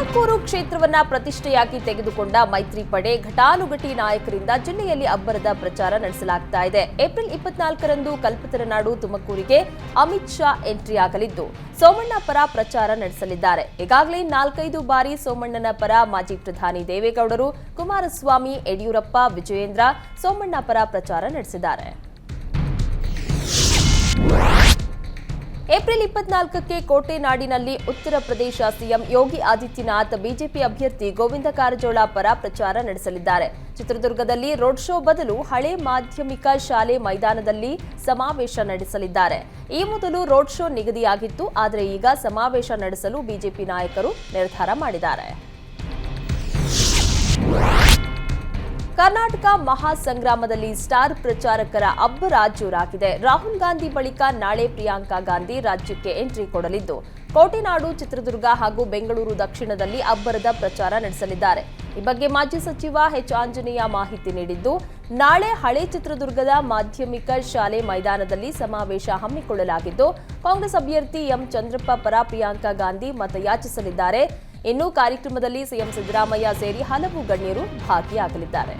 ತುಮಕೂರು ಕ್ಷೇತ್ರವನ್ನ ಪ್ರತಿಷ್ಠೆಯಾಗಿ ತೆಗೆದುಕೊಂಡ ಮೈತ್ರಿ ಪಡೆ ಘಟಾನುಘಟಿ ನಾಯಕರಿಂದ ಜಿಲ್ಲೆಯಲ್ಲಿ ಅಬ್ಬರದ ಪ್ರಚಾರ ನಡೆಸಲಾಗ್ತಾ ಇದೆ. ಏಪ್ರಿಲ್ 24ರಂದು ಕಲ್ಪತರುನಾಡು ತುಮಕೂರಿಗೆ ಅಮಿತ್ ಶಾ ಎಂಟ್ರಿ ಆಗಲಿದ್ದು ಸೋಮಣ್ಣ ಪರ ಪ್ರಚಾರ ನಡೆಸಲಿದ್ದಾರೆ. ಈಗಾಗಲೇ 4-5 ಬಾರಿ ಸೋಮಣ್ಣನ ಪರ ಮಾಜಿ ಪ್ರಧಾನಿ ದೇವೇಗೌಡರು, ಕುಮಾರಸ್ವಾಮಿ, ಯಡಿಯೂರಪ್ಪ, ವಿಜಯೇಂದ್ರ ಸೋಮಣ್ಣ ಪರ ಪ್ರಚಾರ ನಡೆಸಿದ್ದಾರೆ. April 24ಕ್ಕೆ ಕೋಟೆನಾಡಿನಲ್ಲಿ Uttar Pradesh CM Yogi Adityanath BJP ಅಭ್ಯರ್ಥಿ ಗೋವಿಂದ ಕಾರಜೋಳ ಪರ ಪ್ರಚಾರ ನಡೆಸಲಿದ್ದಾರೆ. ಚಿತ್ರದುರ್ಗದಲ್ಲಿ ರೋಡ್ ಶೋ ಬದಲು ಹಳೆ ಮಾಧ್ಯಮಿಕ ಶಾಲೆ ಮೈದಾನದಲ್ಲಿ ಸಮಾವೇಶ ನಡೆಸಲಿದ್ದಾರೆ. ಈ ಮೊದಲು ರೋಡ್ ಶೋ ನಿಗದಿಯಾಗಿತ್ತು, ಆದರೆ ಈಗ ಸಮಾವೇಶ ನಡೆಸಲು ಬಿಜೆಪಿ ನಾಯಕರು ನಿರ್ಧಾರ ಮಾಡಿದ್ದಾರೆ. ಕರ್ನಾಟಕ ಮಹಾಸಂಗ್ರಾಮದಲ್ಲಿ ಸ್ಟಾರ್ ಪ್ರಚಾರಕರ ಅಬ್ಬರ ಜೋರಾಗಿದೆ. ರಾಹುಲ್ ಗಾಂಧಿ ಬಳಿಕ ನಾಳೆ ಪ್ರಿಯಾಂಕಾ ಗಾಂಧಿ ರಾಜ್ಯಕ್ಕೆ ಎಂಟ್ರಿ ಕೊಡಲಿದ್ದು, ಕೋಟೆನಾಡು, ಚಿತ್ರದುರ್ಗ ಹಾಗೂ ಬೆಂಗಳೂರು ದಕ್ಷಿಣದಲ್ಲಿ ಅಬ್ಬರದ ಪ್ರಚಾರ ನಡೆಸಲಿದ್ದಾರೆ. ಈ ಬಗ್ಗೆ ಮಾಜಿ ಸಚಿವ ಎಚ್ ಆಂಜನೇಯ ಮಾಹಿತಿ ನೀಡಿದ್ದು, ನಾಳೆ ಹಳೆ ಚಿತ್ರದುರ್ಗದ ಮಾಧ್ಯಮಿಕ ಶಾಲೆ ಮೈದಾನದಲ್ಲಿ ಸಮಾವೇಶ ಹಮ್ಮಿಕೊಳ್ಳಲಾಗಿದ್ದು, ಕಾಂಗ್ರೆಸ್ ಅಭ್ಯರ್ಥಿ ಎಂ ಚಂದ್ರಪ್ಪ ಪರ ಪ್ರಿಯಾಂಕಾ ಗಾಂಧಿ ಮತಯಾಚಿಸಲಿದ್ದಾರೆ. ಇನ್ನು ಕಾರ್ಯಕ್ರಮದಲ್ಲಿ ಸಿಎಂ ಸಿದ್ದರಾಮಯ್ಯ ಸೇರಿ ಹಲವು ಗಣ್ಯರು ಭಾಗಿಯಾಗಲಿದ್ದಾರೆ.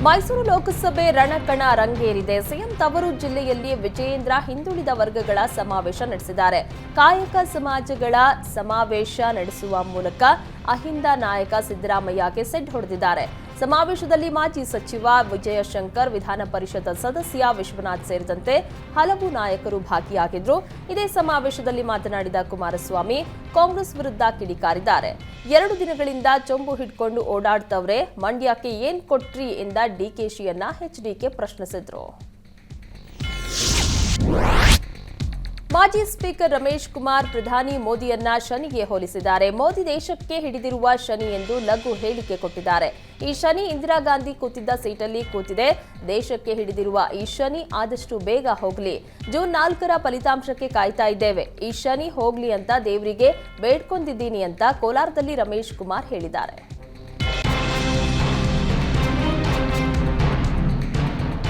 ಮೈಸೂರು ಲೋಕಸಭೆ ರಣಕಣ ರಂಗೇರಿದೆ. ಸಿಎಂ ತವರು ಜಿಲ್ಲೆಯಲ್ಲಿ ವಿಜಯೇಂದ್ರ ಹಿಂದುಳಿದ ವರ್ಗಗಳ ಸಮಾವೇಶ ನಡೆಸಿದ್ದಾರೆ. ಕಾಯಕ ಸಮಾಜಗಳ ಸಮಾವೇಶ ನಡೆಸುವ ಮೂಲಕ ಅಹಿಂದ ನಾಯಕ ಸಿದ್ದರಾಮಯ್ಯಗೆ ಸೆಡ್ ಹೊಡೆದಿದ್ದಾರೆ. ಸಮಾವೇಶದಲ್ಲಿ ಮಾಜಿ ಸಚಿವ ವಿಜಯಶಂಕರ್, ವಿಧಾನ ಪರಿಷತ್ ಸದಸ್ಯ ವಿಶ್ವನಾಥ್ ಸೇರಿದಂತೆ ಹಲವು ನಾಯಕರು ಭಾಗಿಯಾಗಿದ್ರು. ಇದೇ ಸಮಾವೇಶದಲ್ಲಿ ಮಾತನಾಡಿದ ಕುಮಾರಸ್ವಾಮಿ ಕಾಂಗ್ರೆಸ್ ವಿರುದ್ಧ ಕಿಡಿಕಾರಿದ್ದಾರೆ. 2 ದಿನಗಳಿಂದ ಚೊಂಬು ಹಿಡ್ಕೊಂಡು ಓಡಾಡ್ತವ್ರೆ, ಮಂಡ್ಯಕ್ಕೆ ಏನ್ ಕೊಟ್ರಿ ಎಂದ ಡಿಕೆಶಿಯನ್ನ ಎಚ್ಡಿಕೆ ಪ್ರಶ್ನಿಸಿದ್ರು. ಮಾಜಿ ಸ್ಪೀಕರ್ ರಮೇಶ್ ಕುಮಾರ್ ಪ್ರಧಾನಿ ಮೋದಿಯನ್ನ ಶನಿಗೆ ಹೋಲಿಸಿದ್ದಾರೆ. ಮೋದಿ ದೇಶಕ್ಕೆ ಹಿಡಿದಿರುವ ಶನಿ ಎಂದು ಲಘು ಹೇಳಿಕೆ ಕೊಟ್ಟಿದ್ದಾರೆ. ಈ ಶನಿ ಇಂದಿರಾ ಗಾಂಧಿ ಕೂತಿದ್ದ ಸೀಟಲ್ಲಿ ಕೂತಿದೆ. ದೇಶಕ್ಕೆ ಹಿಡಿದಿರುವ ಈ ಶನಿ ಆದಷ್ಟು ಬೇಗ ಹೋಗ್ಲಿ. ಜೂನ್ 4ರ ಫಲಿತಾಂಶಕ್ಕೆ ಕಾಯ್ತಾ ಇದ್ದೇವೆ. ಈ ಶನಿ ಹೋಗ್ಲಿ ಅಂತ ದೇವರಿಗೆ ಬೇಡ್ಕೊಂಡಿದ್ದೀನಿ ಅಂತ ಕೋಲಾರದಲ್ಲಿ ರಮೇಶ್ ಕುಮಾರ್ ಹೇಳಿದ್ದಾರೆ.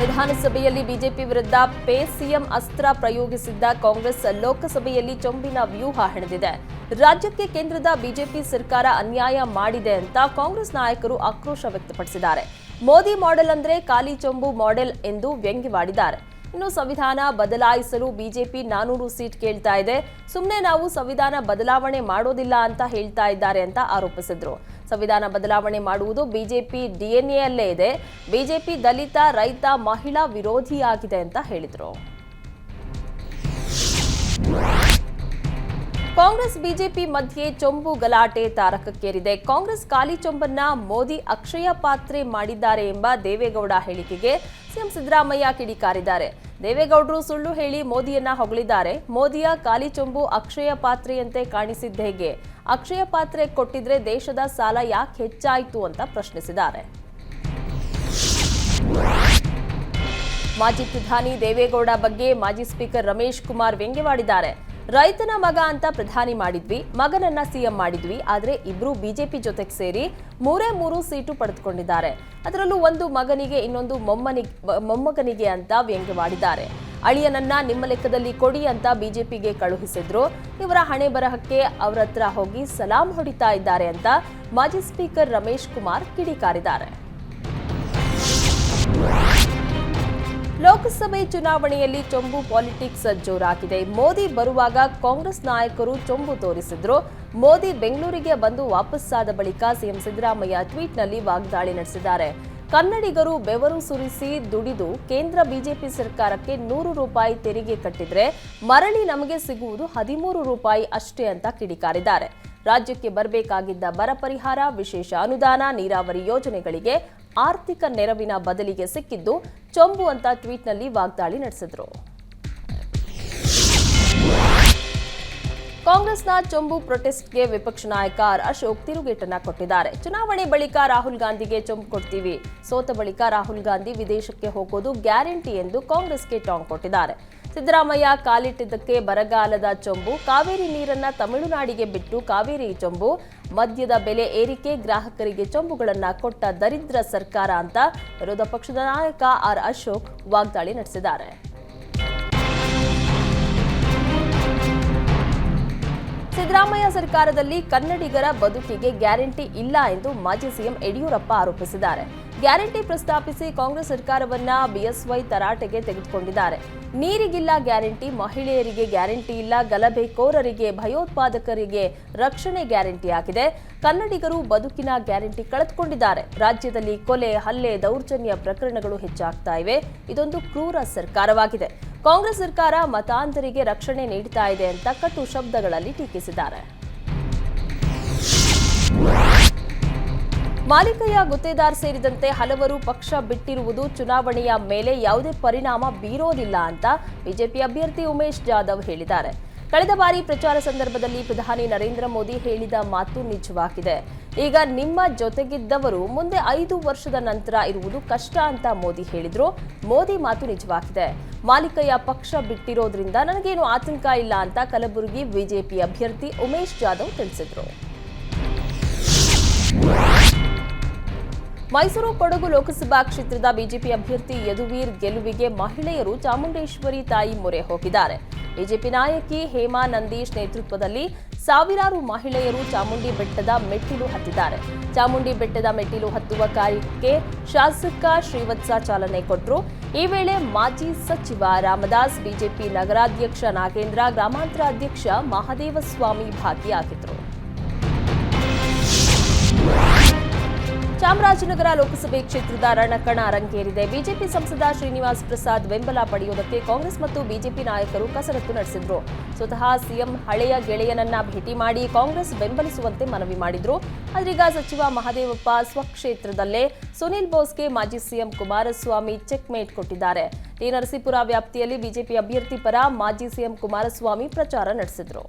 ವಿಧಾನಸಭೆಯಲ್ಲಿ ಬಿಜೆಪಿ ವಿರುದ್ಧ ಸಿಎಂ ಅಸ್ತ್ರ ಪ್ರಯೋಗಿಸಿದ್ದ ಕಾಂಗ್ರೆಸ್ ಲೋಕಸಭೆಯಲ್ಲಿ ಚೊಂಬಿನ ವ್ಯೂಹ ಹೆಣೆದಿದೆ. ರಾಜ್ಯಕ್ಕೆ ಕೇಂದ್ರದ ಬಿಜೆಪಿ ಸರ್ಕಾರ ಅನ್ಯಾಯ ಮಾಡಿದೆ ಅಂತ ಕಾಂಗ್ರೆಸ್ ನಾಯಕರು ಆಕ್ರೋಶ ವ್ಯಕ್ತಪಡಿಸಿದ್ದಾರೆ. ಮೋದಿ ಮಾಡೆಲ್ ಅಂದ್ರೆ ಖಾಲಿ ಚೊಂಬು ಮಾಡೆಲ್ ಎಂದು ವ್ಯಂಗ್ಯವಾಡಿದ್ದಾರೆ. ಇನ್ನು ಸಂವಿಧಾನ ಬದಲಾಯಿಸಲು ಬಿಜೆಪಿ 400 ಸೀಟ್ ಕೇಳ್ತಾ ಇದೆ. ಸುಮ್ಮನೆ ನಾವು ಸಂವಿಧಾನ ಬದಲಾವಣೆ ಮಾಡೋದಿಲ್ಲ ಅಂತ ಹೇಳ್ತಾ ಇದ್ದಾರೆ ಅಂತ ಆರೋಪಿಸಿದ್ರು. ಸಂವಿಧಾನ ಬದಲಾವಣೆ ಮಾಡುವುದು ಬಿಜೆಪಿ ಡಿಎನ್ಎಯಲ್ಲೇ ಇದೆ. ಬಿಜೆಪಿ ದಲಿತ, ರೈತ, ಮಹಿಳಾ ವಿರೋಧಿಯಾಗಿದೆ ಅಂತ ಹೇಳಿದ್ರು. ಕಾಂಗ್ರೆಸ್ ಬಿಜೆಪಿ ಮಧ್ಯೆ ಚೊಂಬು ಗಲಾಟೆ ತಾರಕಕ್ಕೇರಿದೆ. ಕಾಂಗ್ರೆಸ್ ಖಾಲಿ ಚೊಂಬನ್ನ ಮೋದಿ ಅಕ್ಷಯ ಪಾತ್ರೆ ಮಾಡಿದ್ದಾರೆ ಎಂಬ ದೇವೇಗೌಡ ಹೇಳಿಕೆಗೆ ಸಿಎಂ ಸಿದ್ದರಾಮಯ್ಯ ಕಿಡಿಕಾರಿದ್ದಾರೆ. ದೇವೇಗೌಡರು ಸುಳ್ಳು ಹೇಳಿ ಮೋದಿಯನ್ನ ಹೊಗಳಿದ್ದಾರೆ. ಮೋದಿಯ ಖಾಲಿ ಚೊಂಬು ಅಕ್ಷಯ ಪಾತ್ರೆಯಂತೆ ಕಾಣಿಸಿದ್ದ ಹೇಗೆ? ಅಕ್ಷಯ ಪಾತ್ರೆ ಕೊಟ್ಟಿದ್ರೆ ದೇಶದ ಸಾಲ ಯಾಕೆ ಹೆಚ್ಚಾಯಿತು ಅಂತ ಪ್ರಶ್ನಿಸಿದ್ದಾರೆ. ಮಾಜಿ ಪ್ರಧಾನಿ ದೇವೇಗೌಡ ಬಗ್ಗೆ ಮಾಜಿ ಸ್ಪೀಕರ್ ರಮೇಶ್ ಕುಮಾರ್ ವ್ಯಂಗ್ಯವಾಡಿದ್ದಾರೆ. ರೈತನ ಮಗ ಅಂತ ಪ್ರಧಾನಿ ಮಾಡಿದ್ವಿ, ಮಗನನ್ನ ಸಿಎಂ ಮಾಡಿದ್ವಿ. ಆದ್ರೆ ಇಬ್ರು ಬಿಜೆಪಿ ಜೊತೆಗೆ ಸೇರಿ 3 ಸೀಟು ಪಡೆದುಕೊಂಡಿದ್ದಾರೆ. ಅದರಲ್ಲೂ ಒಂದು ಮಗನಿಗೆ, ಇನ್ನೊಂದು ಮೊಮ್ಮಗನಿಗೆ ಅಂತ ವ್ಯಂಗ್ಯವಾಡಿದ್ದಾರೆ. ಅಳಿಯನನ್ನ ನಿಮ್ಮ ಲೆಕ್ಕದಲ್ಲಿ ಕೊಡಿ ಅಂತ ಬಿಜೆಪಿಗೆ ಕಳುಹಿಸಿದ್ರು. ಇವರ ಹಣೆ ಬರಹಕ್ಕೆ ಅವರತ್ರ ಹೋಗಿ ಸಲಾಂ ಹೊಡಿತಾ ಇದ್ದಾರೆ ಅಂತ ಮಾಜಿ ಸ್ಪೀಕರ್ ರಮೇಶ್ ಕುಮಾರ್ ಕಿಡಿಕಾರಿದ್ದಾರೆ. ಲೋಕಸಭೆ ಚುನಾವಣೆಯಲ್ಲಿ ಚೊಂಬು ಪಾಲಿಟಿಕ್ಸ್ ಜೋರಾಗಿದೆ. ಮೋದಿ ಬರುವಾಗ ಕಾಂಗ್ರೆಸ್ ನಾಯಕರು ಚೊಂಬು ತೋರಿಸಿದ್ರು. ಮೋದಿ ಬೆಂಗಳೂರಿಗೆ ಬಂದು ವಾಪಸ್ಸಾದ ಬಳಿಕ ಸಿಎಂ ಸಿದ್ದರಾಮಯ್ಯ ಟ್ವೀಟ್ನಲ್ಲಿ ವಾಗ್ದಾಳಿ ನಡೆಸಿದ್ದಾರೆ. ಕನ್ನಡಿಗರು ಬೆವರು ಸುರಿಸಿ ದುಡಿದು ಕೇಂದ್ರ ಬಿಜೆಪಿ ಸರ್ಕಾರಕ್ಕೆ 100 ರೂಪಾಯಿ ತೆರಿಗೆ ಕಟ್ಟಿದ್ರೆ ಮರಳಿ ನಮಗೆ ಸಿಗುವುದು 13 ರೂಪಾಯಿ ಅಷ್ಟೇ ಅಂತ ಕಿಡಿಕಾರಿದ್ದಾರೆ. ರಾಜ್ಯಕ್ಕೆ ಬರಬೇಕಾಗಿದ್ದ ಬರ ಪರಿಹಾರ, ವಿಶೇಷ ಅನುದಾನ, ನೀರಾವರಿ ಯೋಜನೆಗಳಿಗೆ ಆರ್ಥಿಕ ನೆರವಿನ ಬದಲಿಗೆ ಸಿಕ್ಕಿದ್ದು ಚೊಂಬು ಅಂತ ಟ್ವೀಟ್ನಲ್ಲಿ ವಾಗ್ದಾಳಿ ನಡೆಸಿದ್ರು. ಕಾಂಗ್ರೆಸ್ನ ಚೊಂಬು ಪ್ರೊಟೆಸ್ಟ್ಗೆ ವಿಪಕ್ಷ ನಾಯಕ ಆರ್ ಅಶೋಕ್ ತಿರುಗೇಟನ್ನ ಕೊಟ್ಟಿದ್ದಾರೆ. ಚುನಾವಣೆ ಬಳಿಕ ರಾಹುಲ್ ಗಾಂಧಿಗೆ ಚೊಂಬು ಕೊಡ್ತೀವಿ, ಸೋತ ಬಳಿಕ ರಾಹುಲ್ ಗಾಂಧಿ ವಿದೇಶಕ್ಕೆ ಹೋಗೋದು ಗ್ಯಾರಂಟಿ ಎಂದು ಕಾಂಗ್ರೆಸ್ಗೆ ಟಾಂಗ್ ಕೊಟ್ಟಿದ್ದಾರೆ. ಸಿದ್ದರಾಮಯ್ಯ ಕಾಲಿಟ್ಟಿದ್ದಕ್ಕೆ ಬರಗಾಲದ ಚೊಂಬು, ಕಾವೇರಿ ನೀರನ್ನ ತಮಿಳುನಾಡಿಗೆ ಬಿಟ್ಟು ಕಾವೇರಿ ಚೊಂಬು, ಮದ್ಯದ ಬೆಲೆ ಏರಿಕೆ, ಗ್ರಾಹಕರಿಗೆ ಚೊಂಬುಗಳನ್ನ ಕೊಟ್ಟ ದರಿದ್ರ ಸರ್ಕಾರ ಅಂತ ವಿರೋಧ ಪಕ್ಷದ ನಾಯಕ ಆರ್ ಅಶೋಕ್ ವಾಗ್ದಾಳಿ ನಡೆಸಿದ್ದಾರೆ. ಸಿದ್ದರಾಮಯ್ಯ ಸರ್ಕಾರದಲ್ಲಿ ಕನ್ನಡಿಗರ ಬದುಕಿಗೆ ಗ್ಯಾರಂಟಿ ಇಲ್ಲ ಎಂದು ಮಾಜಿ ಸಿಎಂ ಯಡಿಯೂರಪ್ಪ ಆರೋಪಿಸಿದ್ದಾರೆ. ಗ್ಯಾರಂಟಿ ಪ್ರಸ್ತಾಪಿಸಿ ಕಾಂಗ್ರೆಸ್ ಸರ್ಕಾರವನ್ನ ಬಿಎಸ್ವೈ ತರಾಟೆಗೆ ತೆಗೆದುಕೊಂಡಿದ್ದಾರೆ. ನೀರಿಗಿಲ್ಲ ಗ್ಯಾರಂಟಿ, ಮಹಿಳೆಯರಿಗೆ ಗ್ಯಾರಂಟಿ ಇಲ್ಲ, ಗಲಭೆಕೋರರಿಗೆ ಭಯೋತ್ಪಾದಕರಿಗೆ ರಕ್ಷಣೆ ಗ್ಯಾರಂಟಿ ಆಗಿದೆ. ಕನ್ನಡಿಗರು ಬದುಕಿನ ಗ್ಯಾರಂಟಿ ಕಳೆದುಕೊಂಡಿದ್ದಾರೆ. ರಾಜ್ಯದಲ್ಲಿ ಕೊಲೆ, ಹಲ್ಲೆ, ದೌರ್ಜನ್ಯ ಪ್ರಕರಣಗಳು ಹೆಚ್ಚಾಗ್ತಾ ಇವೆ. ಇದೊಂದು ಕ್ರೂರ ಸರ್ಕಾರವಾಗಿದೆ. ಕಾಂಗ್ರೆಸ್ ಸರ್ಕಾರ ಮತಾಂಧರಿಗೆ ರಕ್ಷಣೆ ನೀಡುತ್ತಾ ಇದೆ ಅಂತ ಕಟು ಶಬ್ದಗಳಲ್ಲಿ ಟೀಕಿಸಿದ್ದಾರೆ. ಮಾಲಿಕಯ್ಯ ಗುತ್ತೇದಾರ್ ಸೇರಿದಂತೆ ಹಲವರು ಪಕ್ಷ ಬಿಟ್ಟಿರುವುದು ಚುನಾವಣೆಯ ಮೇಲೆ ಯಾವುದೇ ಪರಿಣಾಮ ಬೀರೋದಿಲ್ಲ ಅಂತ ಬಿಜೆಪಿ ಅಭ್ಯರ್ಥಿ ಉಮೇಶ್ ಜಾಧವ್ ಹೇಳಿದ್ದಾರೆ. ಕಳೆದ ಬಾರಿ ಪ್ರಚಾರ ಸಂದರ್ಭದಲ್ಲಿ ಪ್ರಧಾನಿ ನರೇಂದ್ರ ಮೋದಿ ಹೇಳಿದ ಮಾತು ನಿಜವಾಗಿದೆ. ಈಗ ನಿಮ್ಮ ಜೊತೆಗಿದ್ದವರು ಮುಂದೆ 5 ವರ್ಷದ ನಂತರ ಇರುವುದು ಕಷ್ಟ ಅಂತ ಮೋದಿ ಹೇಳಿದ್ರು. ಮೋದಿ ಮಾತು ನಿಜವಾಗಿದೆ. ಮಾಲಿಕಯ್ಯ ಪಕ್ಷ ಬಿಟ್ಟಿರೋದ್ರಿಂದ ನನಗೇನು ಆತಂಕ ಇಲ್ಲ ಅಂತ ಕಲಬುರಗಿ ಬಿಜೆಪಿ ಅಭ್ಯರ್ಥಿ ಉಮೇಶ್ ಜಾಧವ್ ತಿಳಿಸಿದ್ರು. ಮೈಸೂರು ಕೊಡಗು ಲೋಕಸಭಾ ಕ್ಷೇತ್ರದ ಬಿಜೆಪಿ ಅಭ್ಯರ್ಥಿ ಯದುವೀರ್ ಗೆಲುವಿಗೆ ಮಹಿಳೆಯರು ಚಾಮುಂಡೇಶ್ವರಿ ತಾಯಿ ಮೊರೆ ಹೋಗಿದ್ದಾರೆ. ಬಿಜೆಪಿ ನಾಯಕಿ ಹೇಮಾ ನಂದೀಶ್ ನೇತೃತ್ವದಲ್ಲಿ ಸಾವಿರಾರು ಮಹಿಳೆಯರು ಚಾಮುಂಡಿ ಬೆಟ್ಟದ ಮೆಟ್ಟಿಲು ಹತ್ತಿದ್ದಾರೆ. ಚಾಮುಂಡಿ ಬೆಟ್ಟದ ಮೆಟ್ಟಿಲು ಹತ್ತುವ ಕಾರ್ಯಕ್ಕೆ ಶಾಸಕ ಶ್ರೀವತ್ಸ ಚಾಲನೆ ಕೊಟ್ಟರು. ಈ ವೇಳೆ ಮಾಜಿ ಸಚಿವ ರಾಮದಾಸ್, ಬಿಜೆಪಿ ನಗರಾಧ್ಯಕ್ಷ ನಾಗೇಂದ್ರ, ಗ್ರಾಮಾಂತರ ಅಧ್ಯಕ್ಷ ಮಹದೇವಸ್ವಾಮಿ ಭಾಗಿಯಾಗಿದ್ದರು. ಚಾಮರಾಜನಗರ ಲೋಕಸಭೆ ಕ್ಷೇತ್ರದ ರಣಕಣ ರಂಗೇರಿದೆ. ಬಿಜೆಪಿ ಸಂಸದ ಶ್ರೀನಿವಾಸ್ ಪ್ರಸಾದ್ ಬೆಂಬಲ ಪಡೆಯುವುದಕ್ಕೆ ಕಾಂಗ್ರೆಸ್ ಮತ್ತು ಬಿಜೆಪಿ ನಾಯಕರು ಕಸರತ್ತು ನಡೆಸಿದ್ರು. ಸ್ವತಃ ಸಿಎಂ ಹಳೆಯ ಗೆಳೆಯನನ್ನ ಭೇಟಿ ಮಾಡಿ ಕಾಂಗ್ರೆಸ್ ಬೆಂಬಲಿಸುವಂತೆ ಮನವಿ ಮಾಡಿದ್ರು. ಆದ್ರೀಗ ಸಚಿವ ಮಹದೇವಪ್ಪ ಸ್ವಕ್ಷೇತ್ರದಲ್ಲೇ ಸುನಿಲ್ ಬೋಸ್ಗೆ ಮಾಜಿ ಸಿಎಂ ಕುಮಾರಸ್ವಾಮಿ ಚೆಕ್ ಮೇಟ್ ಕೊಟ್ಟಿದ್ದಾರೆ. ಟಿ ನರಸೀಪುರ ವ್ಯಾಪ್ತಿಯಲ್ಲಿ ಬಿಜೆಪಿ ಅಭ್ಯರ್ಥಿ ಪರ ಮಾಜಿ ಸಿಎಂ ಕುಮಾರಸ್ವಾಮಿ ಪ್ರಚಾರ ನಡೆಸಿದ್ರು.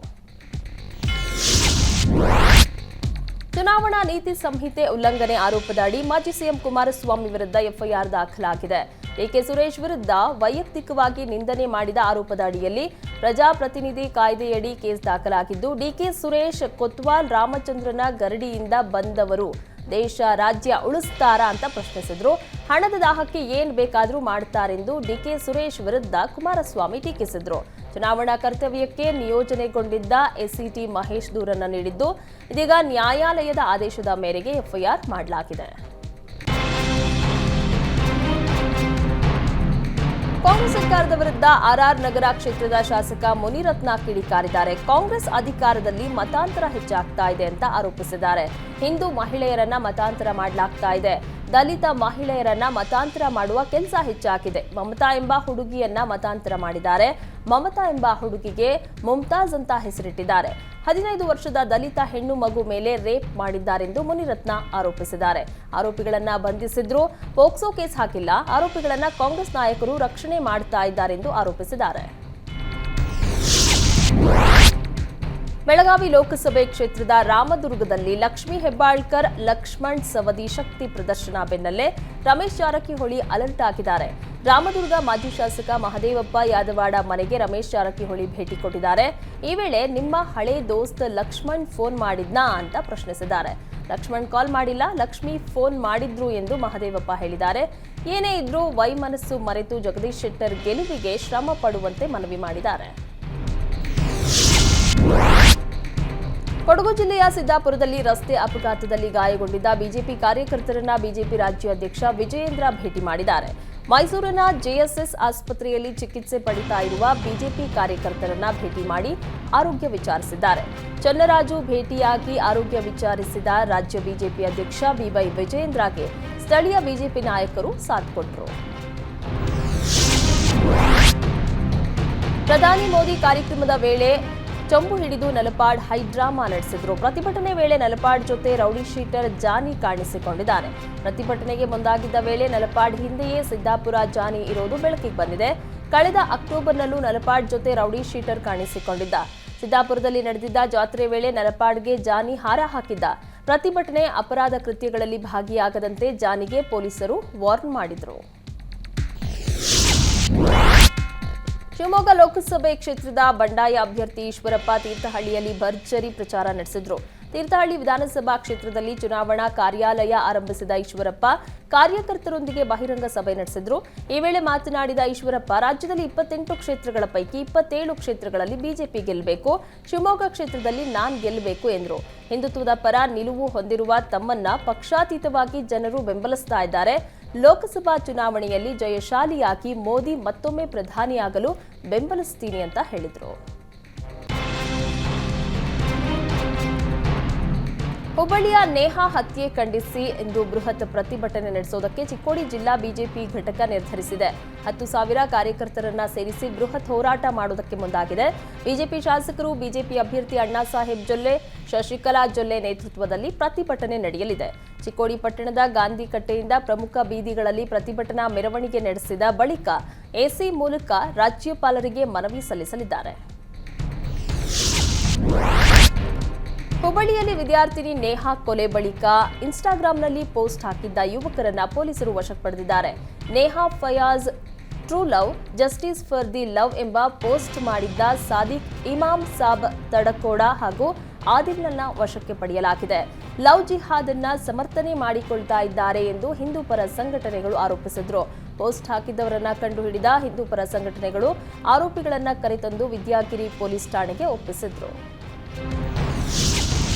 ಚುನಾವಣಾ ನೀತಿ ಸಂಹಿತೆ ಉಲ್ಲಂಘನೆ ಆರೋಪದಡಿ ಮಾಜಿ ಸಿಎಂ ಕುಮಾರಸ್ವಾಮಿ ವಿರುದ್ಧ ಎಫ್ಐಆರ್ ದಾಖಲಾಗಿದೆ. ಡಿಕೆ ಸುರೇಶ್ ವಿರುದ್ಧ ವೈಯಕ್ತಿಕವಾಗಿ ನಿಂದನೆ ಮಾಡಿದ ಆರೋಪದ ಅಡಿಯಲ್ಲಿ ಪ್ರಜಾಪ್ರತಿನಿಧಿ ಕಾಯ್ದೆಯಡಿ ಕೇಸ್ ದಾಖಲಾಗಿದ್ದು, ಡಿಕೆ ಸುರೇಶ್ ಕೊತ್ವಾಲ್ ರಾಮಚಂದ್ರನ ಗರಡಿಯಿಂದ ಬಂದವರು ದೇಶ ರಾಜ್ಯ ಉಳಿಸ್ತಾರಾ ಅಂತ ಪ್ರಶ್ನಿಸಿದ್ರು. ಹಣದ ದಾಹಕ್ಕೆ ಏನ್ ಬೇಕಾದ್ರೂ ಮಾಡ್ತಾರೆಂದು ಡಿಕೆ ಸುರೇಶ್ ವಿರುದ್ಧ ಕುಮಾರಸ್ವಾಮಿ ಟೀಕಿಸಿದ್ರು. ಚುನಾವಣಾ ಕರ್ತವ್ಯಕ್ಕೆ ನಿಯೋಜನೆಗೊಂಡಿದ್ದ ಎಸ್ಸಿಟಿ ಮಹೇಶ್ ದೂರನ್ನು ನೀಡಿದ್ದು, ಇದೀಗ ನ್ಯಾಯಾಲಯದ ಆದೇಶದ ಮೇರೆಗೆ ಎಫ್ಐಆರ್ ಮಾಡಲಾಗಿದೆ. ಕಾಂಗ್ರೆಸ್ ಸರ್ಕಾರದ ವಿರುದ್ಧ ಆರ್ಆರ್ ನಗರ ಕ್ಷೇತ್ರದ ಶಾಸಕ ಮುನಿರತ್ನ ಕಿಡಿಕಾರಿದ್ದಾರೆ. ಕಾಂಗ್ರೆಸ್ ಅಧಿಕಾರದಲ್ಲಿ ಮತಾಂತರ ಹೆಚ್ಚಾಗ್ತಾ ಇದೆ ಅಂತ ಆರೋಪಿಸಿದ್ದಾರೆ. ಹಿಂದೂ ಮಹಿಳೆಯರನ್ನ ಮತಾಂತರ ಮಾಡಲಾಗ್ತಾ ಇದೆ, ದಲಿತ ಮಹಿಳೆಯರನ್ನ ಮತಾಂತರ ಮಾಡುವ ಕೆಲಸ ಹೆಚ್ಚಾಗಿದೆ. ಮಮತಾ ಎಂಬ ಹುಡುಗಿಯನ್ನ ಮತಾಂತರ ಮಾಡಿದ್ದಾರೆ. ಮಮತಾ ಎಂಬ ಹುಡುಗಿಗೆ ಮುಮ್ತಾಜ್ ಅಂತ ಹೆಸರಿಟ್ಟಿದ್ದಾರೆ. 15 ವರ್ಷದ ದಲಿತ ಹೆಣ್ಣು ಮಗು ಮೇಲೆ ರೇಪ್ ಮಾಡಿದ್ದಾರೆಂದು ಮುನಿರತ್ನ ಆರೋಪಿಸಿದ್ದಾರೆ. ಆರೋಪಿಗಳನ್ನ ಬಂಧಿಸಿದ್ರು, ಪೋಕ್ಸೋ ಕೇಸ್ ಹಾಕಿಲ್ಲ. ಆರೋಪಿಗಳನ್ನ ಕಾಂಗ್ರೆಸ್ ನಾಯಕರು ರಕ್ಷಣೆ ಮಾಡ್ತಾ ಇದ್ದಾರೆಂದು ಆರೋಪಿಸಿದ್ದಾರೆ. ಬೆಳಗಾವಿ ಲೋಕಸಭೆ ಕ್ಷೇತ್ರದ ರಾಮದುರ್ಗದಲ್ಲಿ ಲಕ್ಷ್ಮೀ ಹೆಬ್ಬಾಳ್ಕರ್, ಲಕ್ಷ್ಮಣ್ ಸವದಿ ಶಕ್ತಿ ಪ್ರದರ್ಶನ ಬೆನ್ನಲ್ಲೇ ರಮೇಶ್ ಜಾರಕಿಹೊಳಿ ಅಲರ್ಟ್ ಆಗಿದ್ದಾರೆ. ರಾಮದುರ್ಗ ಮಾಜಿ ಶಾಸಕ ಮಹದೇವಪ್ಪ ಯಾದವಾಡ ಮನೆಗೆ ರಮೇಶ್ ಜಾರಕಿಹೊಳಿ ಭೇಟಿ ಕೊಟ್ಟಿದ್ದಾರೆ. ಈ ವೇಳೆ ನಿಮ್ಮ ಹಳೆ ದೋಸ್ತ್ ಲಕ್ಷ್ಮಣ್ ಫೋನ್ ಮಾಡಿದ್ನಾ ಅಂತ ಪ್ರಶ್ನಿಸಿದ್ದಾರೆ. ಲಕ್ಷ್ಮಣ್ ಕಾಲ್ ಮಾಡಿಲ್ಲ, ಲಕ್ಷ್ಮಿ ಫೋನ್ ಮಾಡಿದ್ರು ಎಂದು ಮಹದೇವಪ್ಪ ಹೇಳಿದ್ದಾರೆ. ಏನೇ ಇದ್ರೂ ವೈಮನಸ್ಸು ಮರೆತು ಜಗದೀಶ್ ಶೆಟ್ಟರ್ ಗೆಲುವಿಗೆ ಶ್ರಮ ಪಡುವಂತೆ ಮನವಿ ಮಾಡಿದ್ದಾರೆ. ಕೊಡಗು ಜಿಲ್ಲೆಯ ಸಿದ್ದಾಪುರದಲ್ಲಿ ರಸ್ತೆ ಅಪಘಾತದಲ್ಲಿ ಗಾಯಗೊಂಡಿದ್ದ ಬಿಜೆಪಿ ಕಾರ್ಯಕರ್ತರನ್ನ ಬಿಜೆಪಿ ರಾಜ್ಯಾಧ್ಯಕ್ಷ ವಿಜಯೇಂದ್ರ ಭೇಟಿ ಮಾಡಿದ್ದಾರೆ. ಮೈಸೂರಿನ ಜೆಎಸ್ಎಸ್ ಆಸ್ಪತ್ರೆಯಲ್ಲಿ ಚಿಕಿತ್ಸೆ ಪಡಿತಾ ಇರುವ ಬಿಜೆಪಿ ಕಾರ್ಯಕರ್ತರನ್ನ ಭೇಟಿ ಮಾಡಿ ಆರೋಗ್ಯ ವಿಚಾರಿಸಿದ್ದಾರೆ. ಚನ್ನರಾಜು ಭೇಟಿಯಾಗಿ ಆರೋಗ್ಯ ವಿಚಾರಿಸಿದ ರಾಜ್ಯ ಬಿಜೆಪಿ ಅಧ್ಯಕ್ಷ ಬಿವೈ ವಿಜಯೇಂದ್ರಗೆ ಸ್ಥಳೀಯ ಬಿಜೆಪಿ ನಾಯಕರು ಸಾಥ್ ಕೊಟ್ಟರು. ಪ್ರಧಾನಿ ಮೋದಿ ಕಾರ್ಯಕ್ರಮದ ವೇಳೆ ಚಂಬು ಹಿಡಿದು ನಲಪಾಡ್ ಹೈಡ್ರಾಮಾ ನಡೆಸಿದ್ರು. ಪ್ರತಿಭಟನೆ ವೇಳೆ ನಲಪಾಡ್ ಜೊತೆ ರೌಡಿ ಶೀಟರ್ ಜಾನಿ ಕಾಣಿಸಿಕೊಂಡಿದ್ದಾನೆ. ಪ್ರತಿಭಟನೆಗೆ ಮುಂದಾಗಿದ್ದ ವೇಳೆ ನಲಪಾಡ್ ಹಿಂದೆಯೇ ಸಿದ್ದಾಪುರ ಜಾನಿ ಇರೋದು ಬೆಳಕಿಗೆ ಬಂದಿದೆ. ಕಳೆದ ಅಕ್ಟೋಬರ್ನಲ್ಲೂ ನಲಪಾಡ್ ಜೊತೆ ರೌಡಿ ಶೀಟರ್ ಕಾಣಿಸಿಕೊಂಡಿದ್ದ. ಸಿದ್ದಾಪುರದಲ್ಲಿ ನಡೆದಿದ್ದ ಜಾತ್ರೆ ವೇಳೆ ನಲಪಾಡ್ಗೆ ಜಾನಿ ಹಾರ ಹಾಕಿದ್ದ. ಪ್ರತಿಭಟನೆ ಅಪರಾಧ ಕೃತ್ಯಗಳಲ್ಲಿ ಭಾಗಿಯಾಗದಂತೆ ಜಾನಿಗೆ ಪೊಲೀಸರು ವಾರ್ನ್ ಮಾಡಿದ್ರು. ಶಿವಮೊಗ್ಗ ಲೋಕಸಭೆ ಕ್ಷೇತ್ರದ ಬಂಡಾಯ ಅಭ್ಯರ್ಥಿ ಈಶ್ವರಪ್ಪ ತೀರ್ಥಹಳ್ಳಿಯಲ್ಲಿ ಭರ್ಜರಿ ಪ್ರಚಾರ ನಡೆಸಿದ್ರು. ತೀರ್ಥಹಳ್ಳಿ ವಿಧಾನಸಭಾ ಕ್ಷೇತ್ರದಲ್ಲಿ ಚುನಾವಣಾ ಕಾರ್ಯಾಲಯ ಆರಂಭಿಸಿದ ಈಶ್ವರಪ್ಪ ಕಾರ್ಯಕರ್ತರೊಂದಿಗೆ ಬಹಿರಂಗ ಸಭೆ ನಡೆಸಿದ್ರು. ಈ ವೇಳೆ ಮಾತನಾಡಿದ ಈಶ್ವರಪ್ಪ, ರಾಜ್ಯದಲ್ಲಿ 28 ಕ್ಷೇತ್ರಗಳ ಪೈಕಿ 27 ಕ್ಷೇತ್ರಗಳಲ್ಲಿ ಬಿಜೆಪಿ ಗೆಲ್ಲಬೇಕು, ಶಿವಮೊಗ್ಗ ಕ್ಷೇತ್ರದಲ್ಲಿ ನಾನ್ ಗೆಲ್ಲಬೇಕು ಎಂದರು. ಹಿಂದುತ್ವದ ಪರ ನಿಲುವು ಹೊಂದಿರುವ ತಮ್ಮನ್ನ ಪಕ್ಷಾತೀತವಾಗಿ ಜನರು ಬೆಂಬಲಿಸ್ತಾ ಇದ್ದಾರೆ. ಲೋಕಸಭಾ ಚುನಾವಣೆಯಲ್ಲಿ ಜಯಶಾಲಿಯಾಗಿ ಮೋದಿ ಮತ್ತೊಮ್ಮೆ ಪ್ರಧಾನಿಯಾಗಲು ಬೆಂಬಲಿಸ್ತೀನಿ ಅಂತ ಹೇಳಿದರು. ಹುಬ್ಬಳ್ಳಿಯ ನೇಹಾ ಹತ್ಯೆ ಖಂಡಿಸಿ ಇಂದು ಬೃಹತ್ ಪ್ರತಿಭಟನೆ ನಡೆಸುವುದಕ್ಕೆ ಚಿಕ್ಕೋಡಿ ಜಿಲ್ಲಾ ಬಿಜೆಪಿ ಘಟಕ ನಿರ್ಧರಿಸಿದೆ. 10,000 ಕಾರ್ಯಕರ್ತರನ್ನ ಸೇರಿಸಿ ಬೃಹತ್ ಹೋರಾಟ ಮಾಡುವುದಕ್ಕೆ ಮುಂದಾಗಿದೆ. ಬಿಜೆಪಿ ಶಾಸಕರು, ಬಿಜೆಪಿ ಅಭ್ಯರ್ಥಿ ಅಣ್ಣಾ ಸಾಹೇಬ್ ಜೊಲ್ಲೆ, ಶಶಿಕಲಾ ಜೊಲ್ಲೆ ನೇತೃತ್ವದಲ್ಲಿ ಪ್ರತಿಭಟನೆ ನಡೆಯಲಿದೆ. ಚಿಕ್ಕೋಡಿ ಪಟ್ಟಣದ ಗಾಂಧಿ ಕಟ್ಟೆಯಿಂದ ಪ್ರಮುಖ ಬೀದಿಗಳಲ್ಲಿ ಪ್ರತಿಭಟನಾ ಮೆರವಣಿಗೆ ನಡೆಸಿದ ಬಳಿಕ ಎಸಿ ಮೂಲಕ ರಾಜ್ಯಪಾಲರಿಗೆ ಮನವಿ ಸಲ್ಲಿಸಲಿದ್ದಾರೆ. ಹುಬ್ಬಳ್ಳಿಯಲ್ಲಿ ವಿದ್ಯಾರ್ಥಿನಿ ನೇಹಾ ಕೊಲೆ ಬಳಿಕ ಇನ್ಸ್ಟಾಗ್ರಾಂನಲ್ಲಿ ಪೋಸ್ಟ್ ಹಾಕಿದ್ದ ಯುವಕರನ್ನ ಪೊಲೀಸರು ವಶಕ್ಕೆ ಪಡೆದಿದ್ದಾರೆ. Neha Fayaz true love justice for the love ಎಂಬ ಪೋಸ್ಟ್ ಮಾಡಿದ್ದ ಸಾದಿಕ್ ಇಮಾಮ್ ಸಾಬ್ ತಡಕೋಡ ಹಾಗೂ ಆದಿಲ್ನನ್ನ ವಶಕ್ಕೆ ಪಡೆಯಲಾಗಿದೆ. ಲವ್ ಜಿಹಾದ್ ಅನ್ನ ಸಮರ್ಥನೆ ಮಾಡಿಕೊಳ್ತಾ ಇದ್ದಾರೆ ಎಂದು ಹಿಂದೂ ಪರ ಸಂಘಟನೆಗಳು ಆರೋಪಿಸಿದ್ರು. ಪೋಸ್ಟ್ ಹಾಕಿದ್ದವರನ್ನ ಕಂಡುಹಿಡಿದ ಹಿಂದೂ ಪರ ಸಂಘಟನೆಗಳು ಆರೋಪಿಗಳನ್ನ ಕರೆತಂದು ವಿದ್ಯಾಗಿರಿ ಪೊಲೀಸ್ ಠಾಣೆಗೆ ಒಪ್ಪಿಸಿದ್ರು.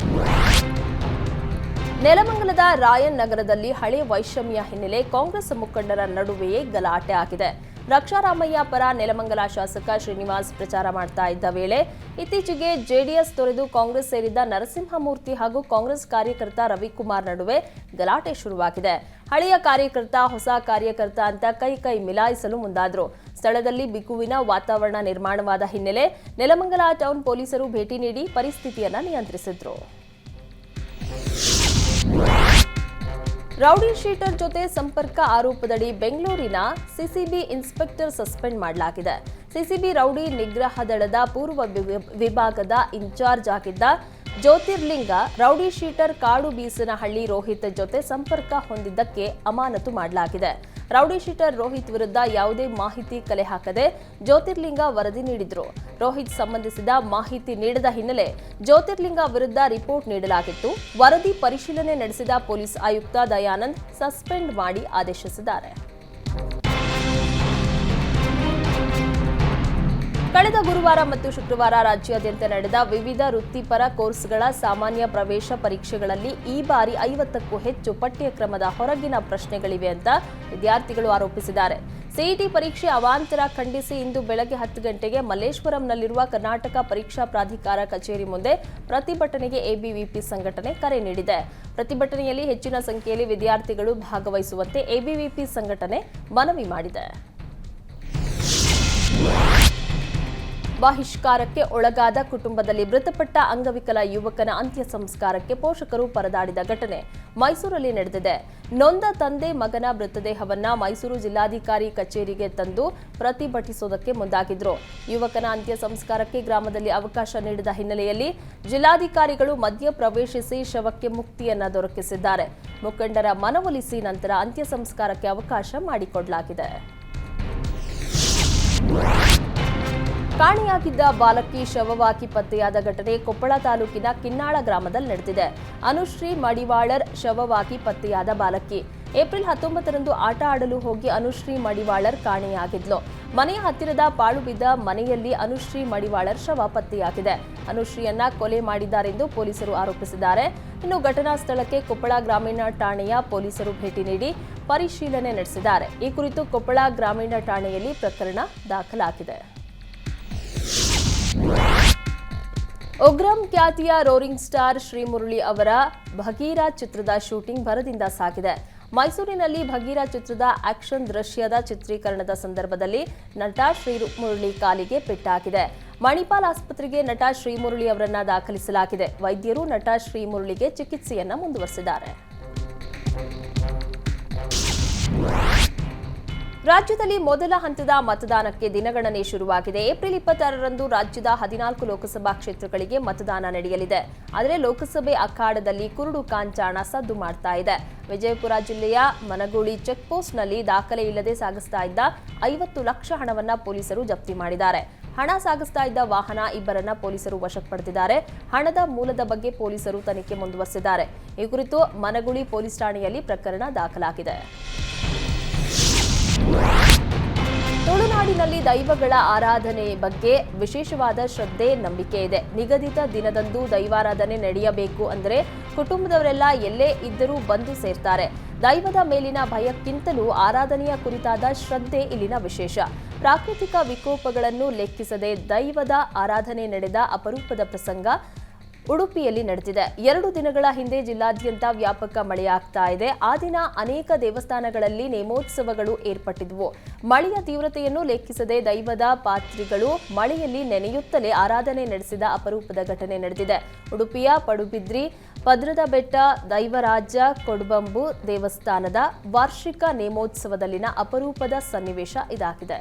ನೆಲಮಂಗಲದ ರಾಯನ್ ನಗರದಲ್ಲಿ ಹಳೆ ವೈಷಮ್ಯ ಹಿನ್ನೆಲೆ ಕಾಂಗ್ರೆಸ್ ಮುಖಂಡರ ನಡುವೆಯೇ ಗಲಾಟೆ ಆಗಿದೆ. ರಕ್ಷಾರಾಮಯ್ಯ ಪರ ನೆಲಮಂಗಲ ಶಾಸಕ ಶ್ರೀನಿವಾಸ್ ಪ್ರಚಾರ ಮಾಡ್ತಾ ಇದ್ದ ವೇಳೆ ಇತ್ತೀಚೆಗೆ ಜೆಡಿಎಸ್ ತೊರೆದು ಕಾಂಗ್ರೆಸ್ ಸೇರಿದ ನರಸಿಂಹಮೂರ್ತಿ ಹಾಗೂ ಕಾಂಗ್ರೆಸ್ ಕಾರ್ಯಕರ್ತ ರವಿಕುಮಾರ್ ನಡುವೆ ಗಲಾಟೆ ಶುರುವಾಗಿದೆ. ಹಳೆಯ ಕಾರ್ಯಕರ್ತ ಹೊಸ ಕಾರ್ಯಕರ್ತ ಅಂತ ಕೈ ಮಿಲಾಯಿಸಲು ಮುಂದಾದ್ರು. ಸ್ಥಳದಲ್ಲಿ ಬಿಗುವಿನ ವಾತಾವರಣ ನಿರ್ಮಾಣವಾದ ಹಿನ್ನೆಲೆ ನೆಲಮಂಗಲ ಟೌನ್ ಪೊಲೀಸರು ಭೇಟಿ ನೀಡಿ ಪರಿಸ್ಥಿತಿಯನ್ನ ನಿಯಂತ್ರಿಸಿದ್ರು. ರೌಡಿ ಶೀಟರ್ ಜೊತೆ ಸಂಪರ್ಕ ಆರೋಪದಡಿ ಬೆಂಗಳೂರಿನ ಸಿಸಿಬಿ ಇನ್ಸ್ಪೆಕ್ಟರ್ ಸಸ್ಪೆಂಡ್ ಮಾಡಲಾಗಿದೆ. ಸಿಸಿಬಿ ರೌಡಿ ನಿಗ್ರಹ ದಳದ ಪೂರ್ವ ವಿಭಾಗದ ಇನ್ಚಾರ್ಜ್ ಆಗಿದ್ದ ಜ್ಯೋತಿರ್ಲಿಂಗ ರೌಡಿ ಶೀಟರ್ ಕಾಡು ಬೀಸನಹಳ್ಳಿ ರೋಹಿತ್ ಜೊತೆ ಸಂಪರ್ಕ ಹೊಂದಿದ್ದಕ್ಕೆ ಅಮಾನತು ಮಾಡಲಾಗಿದೆ. ರೌಡಿ ಶೀಟರ್ ರೋಹಿತ್ ವಿರುದ್ಧ ಯಾವುದೇ ಮಾಹಿತಿ ಕಲೆ ಹಾಕದೆ ಜ್ಯೋತಿರ್ಲಿಂಗ ವರದಿ ನೀಡಿದ್ರು. ರೋಹಿತ್ ಸಂಬಂಧಿಸಿದ ಮಾಹಿತಿ ನೀಡದ ಹಿನ್ನೆಲೆ ಜ್ಯೋತಿರ್ಲಿಂಗ ವಿರುದ್ಧ ರಿಪೋರ್ಟ್ ನೀಡಲಾಗಿತ್ತು. ವರದಿ ಪರಿಶೀಲನೆ ನಡೆಸಿದ ಪೊಲೀಸ್ ಆಯುಕ್ತ ದಯಾನಂದ್ ಸಸ್ಪೆಂಡ್ ಮಾಡಿ ಆದೇಶಿಸಿದ್ದಾರೆ. ಕಳೆದ ಗುರುವಾರ ಮತ್ತು ಶುಕ್ರವಾರ ರಾಜ್ಯಾದ್ಯಂತ ನಡೆದ ವಿವಿಧ ವೃತ್ತಿಪರ ಕೋರ್ಸ್ಗಳ ಸಾಮಾನ್ಯ ಪ್ರವೇಶ ಪರೀಕ್ಷೆಗಳಲ್ಲಿ ಈ ಬಾರಿ 50ಕ್ಕೂ ಹೆಚ್ಚು ಪಠ್ಯಕ್ರಮದ ಹೊರಗಿನ ಪ್ರಶ್ನೆಗಳಿವೆ ಅಂತ ವಿದ್ಯಾರ್ಥಿಗಳು ಆರೋಪಿಸಿದ್ದಾರೆ. ಸಿಇಟಿ ಪರೀಕ್ಷೆ ಅವಾಂತರ ಖಂಡಿಸಿ ಇಂದು ಬೆಳಗ್ಗೆ 10 ಗಂಟೆಗೆ ಮಲ್ಲೇಶ್ವರಂನಲ್ಲಿರುವ ಕರ್ನಾಟಕ ಪರೀಕ್ಷಾ ಪ್ರಾಧಿಕಾರ ಕಚೇರಿ ಮುಂದೆ ಪ್ರತಿಭಟನೆಗೆ ಎಬಿವಿಪಿ ಸಂಘಟನೆ ಕರೆ ನೀಡಿದೆ. ಪ್ರತಿಭಟನೆಯಲ್ಲಿ ಹೆಚ್ಚಿನ ಸಂಖ್ಯೆಯಲ್ಲಿ ವಿದ್ಯಾರ್ಥಿಗಳು ಭಾಗವಹಿಸುವಂತೆ ಎಬಿವಿಪಿ ಸಂಘಟನೆ ಮನವಿ ಮಾಡಿದೆ. ಬಹಿಷ್ಕಾರಕ್ಕೆ ಒಳಗಾದ ಕುಟುಂಬದಲ್ಲಿ ಮೃತಪಟ್ಟ ಅಂಗವಿಕಲ ಯುವಕನ ಅಂತ್ಯ ಸಂಸ್ಕಾರಕ್ಕೆ ಪೋಷಕರು ಪರದಾಡಿದ ಘಟನೆ ಮೈಸೂರಲ್ಲಿ ನಡೆದಿದೆ. ನೊಂದ ತಂದೆ ಮಗನ ಮೃತದೇಹವನ್ನ ಮೈಸೂರು ಜಿಲ್ಲಾಧಿಕಾರಿ ಕಚೇರಿಗೆ ತಂದು ಪ್ರತಿಭಟಿಸುವುದಕ್ಕೆ ಮುಂದಾಗಿದ್ರು. ಯುವಕನ ಅಂತ್ಯ ಸಂಸ್ಕಾರಕ್ಕೆ ಗ್ರಾಮದಲ್ಲಿ ಅವಕಾಶ ನೀಡಿದ ಹಿನ್ನೆಲೆಯಲ್ಲಿ ಜಿಲ್ಲಾಧಿಕಾರಿಗಳು ಮಧ್ಯ ಪ್ರವೇಶಿಸಿ ಶವಕ್ಕೆ ಮುಕ್ತಿಯನ್ನ ದೊರಕಿಸಿದ್ದಾರೆ. ಮುಖಂಡರ ಮನವೊಲಿಸಿ ನಂತರ ಅಂತ್ಯ ಸಂಸ್ಕಾರಕ್ಕೆ ಅವಕಾಶ ಮಾಡಿಕೊಡಲಾಗಿದೆ. ಕಾಣೆಯಾಗಿದ್ದ ಬಾಲಕಿ ಶವವಾಗಿ ಪತ್ತೆಯಾದ ಘಟನೆ ಕೊಪ್ಪಳ ತಾಲೂಕಿನ ಕಿನ್ನಾಳ ಗ್ರಾಮದಲ್ಲಿ ನಡೆದಿದೆ. ಅನುಶ್ರೀ ಮಡಿವಾಳರ್ ಶವವಾಗಿ ಪತ್ತೆಯಾದ ಬಾಲಕಿ ಏಪ್ರಿಲ್ 19ರಂದು ಆಟ ಆಡಲು ಹೋಗಿ ಅನುಶ್ರೀ ಮಡಿವಾಳರ್ ಕಾಣೆಯಾಗಿದ್ಲು. ಮನೆಯ ಹತ್ತಿರದ ಪಾಳು ಬಿದ್ದ ಮನೆಯಲ್ಲಿ ಅನುಶ್ರೀ ಮಡಿವಾಳರ್ ಶವ ಪತ್ತೆಯಾಗಿದೆ. ಅನುಶ್ರೀಯನ್ನ ಕೊಲೆ ಮಾಡಿದ್ದಾರೆಂದು ಪೊಲೀಸರು ಆರೋಪಿಸಿದ್ದಾರೆ. ಇನ್ನು ಘಟನಾ ಸ್ಥಳಕ್ಕೆ ಕೊಪ್ಪಳ ಗ್ರಾಮೀಣ ಠಾಣೆಯ ಪೊಲೀಸರು ಭೇಟಿ ನೀಡಿ ಪರಿಶೀಲನೆ ನಡೆಸಿದ್ದಾರೆ. ಈ ಕುರಿತು ಕೊಪ್ಪಳ ಗ್ರಾಮೀಣ ಠಾಣೆಯಲ್ಲಿ ಪ್ರಕರಣ ದಾಖಲಾಗಿದೆ. ಉಗ್ರಂ ಖ್ಯಾತಿಯ ರೋರಿಂಗ್ ಸ್ಟಾರ್ ಶ್ರೀಮುರಳಿ ಅವರ ಭಗೀರಾ ಚಿತ್ರದ ಶೂಟಿಂಗ್ ಭರದಿಂದ ಸಾಗಿದೆ. ಮೈಸೂರಿನಲ್ಲಿ ಭಗೀರಾ ಚಿತ್ರದ ಆಕ್ಷನ್ ದೃಶ್ಯದ ಚಿತ್ರೀಕರಣದ ಸಂದರ್ಭದಲ್ಲಿ ನಟ ಶ್ರೀಮುರಳಿ ಕಾಲಿಗೆ ಪೆಟ್ಟಾಗಿದೆ. ಮಣಿಪಾಲ್ ಆಸ್ಪತ್ರೆಗೆ ನಟ ಶ್ರೀಮುರಳಿ ಅವರನ್ನ ದಾಖಲಿಸಲಾಗಿದೆ. ವೈದ್ಯರು ನಟ ಶ್ರೀಮುರಳಿಗೆ ಚಿಕಿತ್ಸೆಯನ್ನ ಮುಂದುವರೆಸಿದ್ದಾರೆ. ರಾಜ್ಯದಲ್ಲಿ ಮೊದಲ ಹಂತದ ಮತದಾನಕ್ಕೆ ದಿನಗಣನೆ ಶುರುವಾಗಿದೆ. ಏಪ್ರಿಲ್ 26ರಂದು ರಾಜ್ಯದ 14 ಲೋಕಸಭಾ ಕ್ಷೇತ್ರಗಳಿಗೆ ಮತದಾನ ನಡೆಯಲಿದೆ. ಆದರೆ ಲೋಕಸಭೆ ಅಖಾಡದಲ್ಲಿ ಕುರುಡು ಕಾಂಚಾಣ ಸದ್ದು ಮಾಡ್ತಾ ಇದೆ. ವಿಜಯಪುರ ಜಿಲ್ಲೆಯ ಮನಗೂಳಿ ಚೆಕ್ಪೋಸ್ಟ್ನಲ್ಲಿ ದಾಖಲೆ ಇಲ್ಲದೆ ಸಾಗಿಸ್ತಾ ಇದ್ದ 50 ಲಕ್ಷ ಹಣವನ್ನ ಪೊಲೀಸರು ಜಪ್ತಿ ಮಾಡಿದ್ದಾರೆ. ಹಣ ಸಾಗಿಸ್ತಾ ಇದ್ದ ವಾಹನ ಇಬ್ಬರನ್ನ ಪೊಲೀಸರು ವಶಕ್ಕೆ ಪಡೆದಿದ್ದಾರೆ. ಹಣದ ಮೂಲದ ಬಗ್ಗೆ ಪೊಲೀಸರು ತನಿಖೆ ಮುಂದುವರೆಸಿದ್ದಾರೆ. ಈ ಕುರಿತು ಮನಗೂಳಿ ಪೊಲೀಸ್ ಠಾಣೆಯಲ್ಲಿ ಪ್ರಕರಣ ದಾಖಲಾಗಿದೆ. ತುಳುನಾಡಿನಲ್ಲಿ ದೈವಗಳ ಆರಾಧನೆ ಬಗ್ಗೆ ವಿಶೇಷವಾದ ಶ್ರದ್ಧೆ, ನಂಬಿಕೆ ಇದೆ. ನಿಗದಿತ ದಿನದಂದು ದೈವಾರಾಧನೆ ನಡೆಯಬೇಕು ಅಂದರೆ ಕುಟುಂಬದವರೆಲ್ಲ ಎಲ್ಲೇ ಇದ್ದರೂ ಬಂದು ಸೇರ್ತಾರೆ. ದೈವದ ಮೇಲಿನ ಭಯಕ್ಕಿಂತಲೂ ಆರಾಧನೆಯ ಕುರಿತಾದ ಶ್ರದ್ಧೆ ಇಲ್ಲಿನ ವಿಶೇಷ. ಪ್ರಾಕೃತಿಕ ವಿಕೋಪಗಳನ್ನು ಲೆಕ್ಕಿಸದೆ ದೈವದ ಆರಾಧನೆ ನಡೆದ ಅಪರೂಪದ ಪ್ರಸಂಗ ಉಡುಪಿಯಲ್ಲಿ ನಡೆದಿದೆ. 2 ದಿನಗಳ ಹಿಂದೆ ಜಿಲ್ಲಾದ್ಯಂತ ವ್ಯಾಪಕ ಮಳೆಯಾಗ್ತಾ ಇದೆ. ಆ ದಿನ ಅನೇಕ ದೇವಸ್ಥಾನಗಳಲ್ಲಿ ನೇಮೋತ್ಸವಗಳು ಏರ್ಪಟ್ಟಿದ್ವು. ಮಳೆಯ ತೀವ್ರತೆಯನ್ನು ಲೆಕ್ಕಿಸದೆ ದೈವದ ಪಾತ್ರಿಗಳು ಮಳೆಯಲ್ಲಿ ನೆನೆಯುತ್ತಲೇ ಆರಾಧನೆ ನಡೆಸಿದ ಅಪರೂಪದ ಘಟನೆ ನಡೆದಿದೆ. ಉಡುಪಿಯ ಪಡುಬಿದ್ರಿ ಪದ್ರದ ಬೆಟ್ಟ ದೈವರಾಜ ಕೊಡಬಂಬು ದೇವಸ್ಥಾನದ ವಾರ್ಷಿಕ ನೇಮೋತ್ಸವದಲ್ಲಿನ ಅಪರೂಪದ ಸನ್ನಿವೇಶ ಇದಾಗಿದೆ.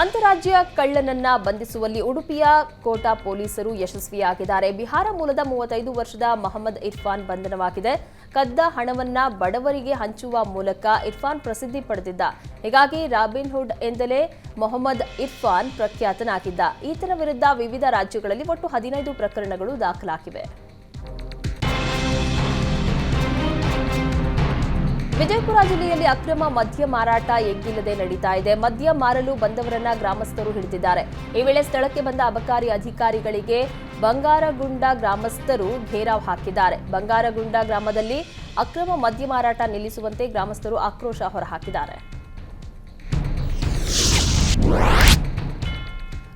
ಅಂತಾರಾಜ್ಯ ಕಳ್ಳನನ್ನ ಬಂಧಿಸುವಲ್ಲಿ ಉಡುಪಿಯ ಕೋಟಾ ಪೊಲೀಸರು ಯಶಸ್ವಿಯಾಗಿದ್ದಾರೆ. ಬಿಹಾರ ಮೂಲದ 35 ವರ್ಷದ ಮೊಹಮ್ಮದ್ ಇರ್ಫಾನ್ ಬಂಧನವಾಗಿದೆ. ಕದ್ದ ಹಣವನ್ನ ಬಡವರಿಗೆ ಹಂಚುವ ಮೂಲಕ ಇರ್ಫಾನ್ ಪ್ರಸಿದ್ಧಿ ಪಡೆದಿದ್ದ. ಹೀಗಾಗಿ ರಾಬಿನ್ ಹುಡ್ ಎಂದಲೇ ಮೊಹಮ್ಮದ್ ಇರ್ಫಾನ್ ಪ್ರಖ್ಯಾತನಾಗಿದ್ದ. ಈತನ ವಿರುದ್ಧ ವಿವಿಧ ರಾಜ್ಯಗಳಲ್ಲಿ ಒಟ್ಟು 15 ಪ್ರಕರಣಗಳು ದಾಖಲಾಗಿವೆ. ವಿಜಯಪುರ ಜಿಲ್ಲೆಯಲ್ಲಿ ಅಕ್ರಮ ಮದ್ಯ ಮಾರಾಟ ಎಗ್ಗಿಲ್ಲದೆ ನಡೀತಾ ಇದೆ. ಮದ್ಯ ಮಾರಲು ಬಂದವರನ್ನ ಗ್ರಾಮಸ್ಥರು ಹಿಡಿದಿದ್ದಾರೆ. ಈ ವೇಳೆ ಸ್ಥಳಕ್ಕೆ ಬಂದ ಅಬಕಾರಿ ಅಧಿಕಾರಿಗಳಿಗೆ ಬಂಗಾರಗುಂಡ ಗ್ರಾಮಸ್ಥರು ಘೇರಾವ್ ಹಾಕಿದ್ದಾರೆ. ಬಂಗಾರಗುಂಡ ಗ್ರಾಮದಲ್ಲಿ ಅಕ್ರಮ ಮದ್ಯ ಮಾರಾಟ ನಿಲ್ಲಿಸುವಂತೆ ಗ್ರಾಮಸ್ಥರು ಆಕ್ರೋಶ ಹೊರಹಾಕಿದ್ದಾರೆ.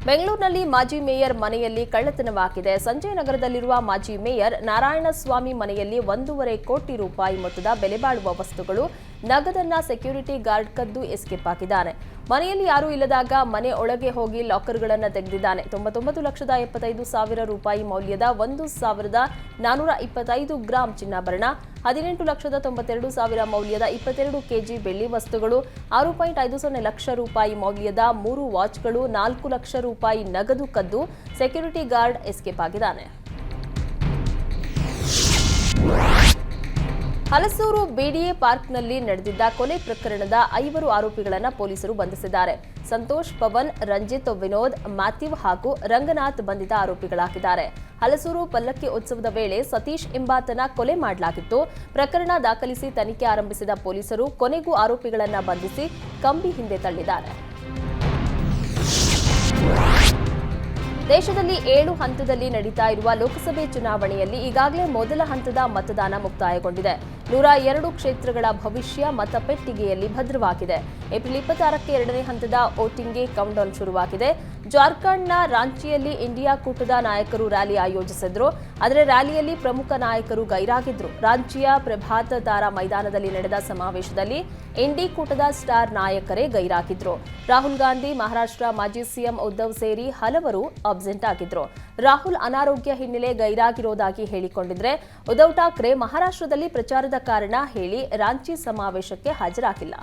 ಬೆಂಗಳೂರಿನಲ್ಲಿ ಮಾಜಿ ಮೇಯರ್ ಮನೆಯಲ್ಲಿ ಕಳ್ಳತನವಾಗಿದೆ. ಸಂಜಯ್ ನಗರದಲ್ಲಿರುವ ಮಾಜಿ ಮೇಯರ್ ನಾರಾಯಣಸ್ವಾಮಿ ಮನೆಯಲ್ಲಿ 1.5 ಕೋಟಿ ರೂಪಾಯಿ ಮೊತ್ತದ ಬೆಲೆ ಬಾಳುವ ವಸ್ತುಗಳು, ನಗದನ್ನ ಸೆಕ್ಯೂರಿಟಿ ಗಾರ್ಡ್ ಕದ್ದು ಎಸ್ಕೇಪ್ ಆಗಿದ್ದಾನೆ. ಮನೆಯಲ್ಲಿ ಯಾರೂ ಇಲ್ಲದಾಗ ಮನೆ ಒಳಗೆ ಹೋಗಿ ಲಾಕರ್ಗಳನ್ನು ತೆಗೆದಿದ್ದಾನೆ. 99,75,000 ರೂಪಾಯಿ ಮೌಲ್ಯದ 1,425 ಗ್ರಾಂ ಚಿನ್ನಾಭರಣ, 18,92,000 ಮೌಲ್ಯದ 22 ಕೆಜಿ ಬೆಳ್ಳಿ ವಸ್ತುಗಳು, 6.50 ಲಕ್ಷ ರೂಪಾಯಿ ಮೌಲ್ಯದ 3 ವಾಚ್ಗಳು, 4 ಲಕ್ಷ ರೂಪಾಯಿ ನಗದು ಕದ್ದು ಸೆಕ್ಯೂರಿಟಿ ಗಾರ್ಡ್ ಎಸ್ಕೇಪ್ ಆಗಿದ್ದಾನೆ. ಹಲಸೂರು ಬಿಡಿಎ ಪಾರ್ಕ್ನಲ್ಲಿ ನಡೆದಿದ್ದ ಕೊಲೆ ಪ್ರಕರಣದ 5 ಆರೋಪಿಗಳನ್ನು ಪೊಲೀಸರು ಬಂಧಿಸಿದ್ದಾರೆ. ಸಂತೋಷ್, ಪವನ್, ರಂಜಿತ್, ವಿನೋದ್, ಮ್ಯಾಥ್ಯೂ ಹಾಗೂ ರಂಗನಾಥ್ ಬಂಧಿತ ಆರೋಪಿಗಳಾಗಿದ್ದಾರೆ. ಹಲಸೂರು ಪಲ್ಲಕ್ಕಿ ಉತ್ಸವದ ವೇಳೆ ಸತೀಶ್ ಎಂಬಾತನ ಕೊಲೆ ಮಾಡಲಾಗಿತ್ತು. ಪ್ರಕರಣ ದಾಖಲಿಸಿ ತನಿಖೆ ಆರಂಭಿಸಿದ ಪೊಲೀಸರು ಕೊನೆಗೂ ಆರೋಪಿಗಳನ್ನು ಬಂಧಿಸಿ ಕಂಬಿ ಹಿಂದೆ ತಳ್ಳಿದ್ದಾರೆ. ದೇಶದಲ್ಲಿ 7 ಹಂತದಲ್ಲಿ ನಡೀತಾ ಇರುವ ಲೋಕಸಭೆ ಚುನಾವಣೆಯಲ್ಲಿ ಈಗಾಗಲೇ ಮೊದಲ ಹಂತದ ಮತದಾನ ಮುಕ್ತಾಯಗೊಂಡಿದೆ. 102 ಕ್ಷೇತ್ರಗಳ ಭವಿಷ್ಯ ಮತಪೆಟ್ಟಿಗೆಯಲ್ಲಿ ಭದ್ರವಾಗಿದೆ. ಏಪ್ರಿಲ್ 26ಕ್ಕೆ 2ನೇ ಹಂತದ ವೋಟಿಂಗ್ಗೆ ಕೌಂಟ್ಡೌನ್ ಶುರುವಾಗಿದೆ. ಜಾರ್ಖಂಡ್ನ ರಾಂಚಿಯಲ್ಲಿ ಇಂಡಿಯಾ ಕೂಟದ ನಾಯಕರು ರ್ಯಾಲಿ ಆಯೋಜಿಸಿದ್ರು. ಆದರೆ ರ್ಯಾಲಿಯಲ್ಲಿ ಪ್ರಮುಖ ನಾಯಕರು ಗೈರಾಗಿದ್ರು. ರಾಂಚಿಯ ಪ್ರಭಾತ ತಾರಾ ಮೈದಾನದಲ್ಲಿ ನಡೆದ ಸಮಾವೇಶದಲ್ಲಿ ಇಂಡಿ ಕೂಟದ ಸ್ಟಾರ್ ನಾಯಕರೇ ಗೈರಾಗಿದ್ರು. ರಾಹುಲ್ ಗಾಂಧಿ, ಮಹಾರಾಷ್ಟ್ರ ಮಾಜಿ ಸಿಎಂ ಉದ್ಧವ್ ಸೇರಿ ಹಲವರು ಅಬ್ಸೆಂಟ್ ಆಗಿದ್ರು. ರಾಹುಲ್ ಅನಾರೋಗ್ಯ ಹಿನ್ನೆಲೆ ಗೈರಾಗಿರೋದಾಗಿ ಹೇಳಿಕೊಂಡಿದ್ರೆ, ಉದ್ಧವ್ ಠಾಕ್ರೆ ಮಹಾರಾಷ್ಟ್ರದಲ್ಲಿ ಪ್ರಚಾರದ ಕಾರಣ ಹೇಳಿ ರಾಂಚಿ ಸಮಾವೇಶಕ್ಕೆ ಹಾಜರಾಗಿಲ್ಲ.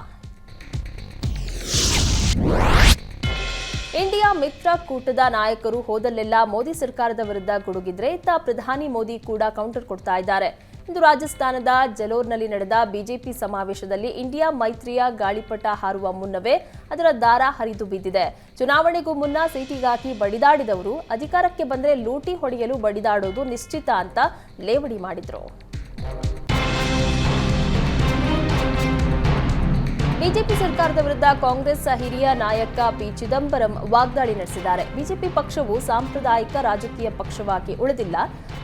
ಇಂಡಿಯಾ ಮಿತ್ರ ಕೂಟದ ನಾಯಕರು ಹೋದಲ್ಲೆಲ್ಲ ಮೋದಿ ಸರ್ಕಾರದ ವಿರುದ್ಧ ಗುಡುಗಿದ್ರೆ, ಇತ್ತ ಪ್ರಧಾನಿ ಮೋದಿ ಕೂಡ ಕೌಂಟರ್ ಕೊಡ್ತಾ ಇದ್ದಾರೆ. ಇಂದು ರಾಜಸ್ಥಾನದ ಜಲೋರ್ನಲ್ಲಿ ನಡೆದ ಬಿಜೆಪಿ ಸಮಾವೇಶದಲ್ಲಿ ಇಂಡಿಯಾ ಮೈತ್ರಿಯ ಗಾಳಿಪಟ ಹಾರುವ ಮುನ್ನವೇ ಅದರ ದಾರ ಹರಿದು ಬಿದ್ದಿದೆ. ಚುನಾವಣೆಗೂ ಮುನ್ನ ಸೀಟಿಗಾಗಿ ಬಡಿದಾಡಿದವರು ಅಧಿಕಾರಕ್ಕೆ ಬಂದರೆ ಲೂಟಿ ಹೊಡೆಯಲು ಬಡಿದಾಡೋದು ನಿಶ್ಚಿತ ಅಂತ ಲೇವಡಿ ಮಾಡಿದ್ರು. ಬಿಜೆಪಿ ಸರ್ಕಾರದ ವಿರುದ್ಧ ಕಾಂಗ್ರೆಸ್ ಹಿರಿಯ ನಾಯಕ ಪಿ ಚಿದಂಬರಂ ವಾಗ್ದಾಳಿ ನಡೆಸಿದ್ದಾರೆ. ಬಿಜೆಪಿ ಪಕ್ಷವು ಸಾಂಪ್ರದಾಯಿಕ ರಾಜಕೀಯ ಪಕ್ಷವಾಗಿ ಉಳಿದಿಲ್ಲ,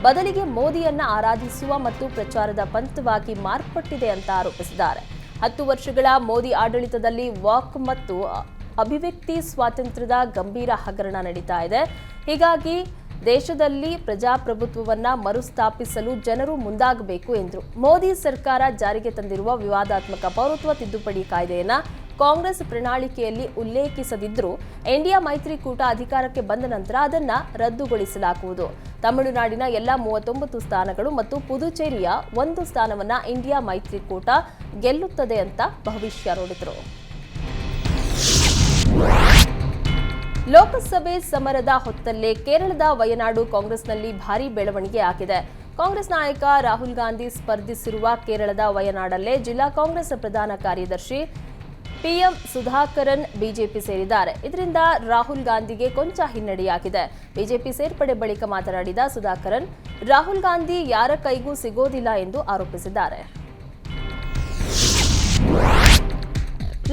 ಬದಲಿಗೆ ಮೋದಿಯನ್ನ ಆರಾಧಿಸುವ ಮತ್ತು ಪ್ರಚಾರದ ಪಂಥವಾಗಿ ಮಾರ್ಪಟ್ಟಿದೆ ಅಂತ ಆರೋಪಿಸಿದ್ದಾರೆ. 10 ವರ್ಷಗಳ ಮೋದಿ ಆಡಳಿತದಲ್ಲಿ ವಾಕ್ ಮತ್ತು ಅಭಿವ್ಯಕ್ತಿ ಸ್ವಾತಂತ್ರ್ಯದ ಗಂಭೀರ ಹಗರಣ ನಡೀತಾ ಇದೆ. ಹೀಗಾಗಿ ದೇಶದಲ್ಲಿ ಪ್ರಜಾಪ್ರಭುತ್ವವನ್ನ ಮರುಸ್ಥಾಪಿಸಲು ಜನರು ಮುಂದಾಗಬೇಕು ಎಂದರು. ಮೋದಿ ಸರ್ಕಾರ ಜಾರಿಗೆ ತಂದಿರುವ ವಿವಾದಾತ್ಮಕ ಪೌರತ್ವ ತಿದ್ದುಪಡಿ ಕಾಯ್ದೆಯನ್ನ ಕಾಂಗ್ರೆಸ್ ಪ್ರಣಾಳಿಕೆಯಲ್ಲಿ ಉಲ್ಲೇಖಿಸದಿದ್ದರೂ ಇಂಡಿಯಾ ಮೈತ್ರಿಕೂಟ ಅಧಿಕಾರಕ್ಕೆ ಬಂದ ನಂತರ ಅದನ್ನ ರದ್ದುಗೊಳಿಸಲಾಗುವುದು. ತಮಿಳುನಾಡಿನ ಎಲ್ಲ 39 ಸ್ಥಾನಗಳು ಮತ್ತು ಪುದುಚೇರಿಯ 1 ಸ್ಥಾನವನ್ನ ಇಂಡಿಯಾ ಮೈತ್ರಿಕೂಟ ಗೆಲ್ಲುತ್ತದೆ ಅಂತ ಭವಿಷ್ಯ ನುಡಿದರು. ಲೋಕಸಭೆ ಸಮರದ ಹೊತ್ತಲ್ಲೇ ಕೇರಳದ ವಯನಾಡು ಕಾಂಗ್ರೆಸ್ನಲ್ಲಿ ಭಾರೀ ಬೆಳವಣಿಗೆ ಆಗಿದೆ. ಕಾಂಗ್ರೆಸ್ ನಾಯಕ ರಾಹುಲ್ ಗಾಂಧಿ ಸ್ಪರ್ಧಿಸಿರುವ ಕೇರಳದ ವಯನಾಡಲ್ಲೇ ಜಿಲ್ಲಾ ಕಾಂಗ್ರೆಸ್ ಪ್ರಧಾನ ಕಾರ್ಯದರ್ಶಿ ಪಿಎಂ ಸುಧಾಕರನ್ ಬಿಜೆಪಿ ಸೇರಿದ್ದಾರೆ. ಇದರಿಂದ ರಾಹುಲ್ ಗಾಂಧಿಗೆ ಕೊಂಚ ಹಿನ್ನಡೆಯಾಗಿದೆ. ಬಿಜೆಪಿ ಸೇರ್ಪಡೆ ಬಳಿಕ ಮಾತನಾಡಿದ ಸುಧಾಕರನ್, ರಾಹುಲ್ ಗಾಂಧಿ ಯಾರ ಕೈಗೂ ಸಿಗೋದಿಲ್ಲ ಎಂದು ಆರೋಪಿಸಿದ್ದಾರೆ.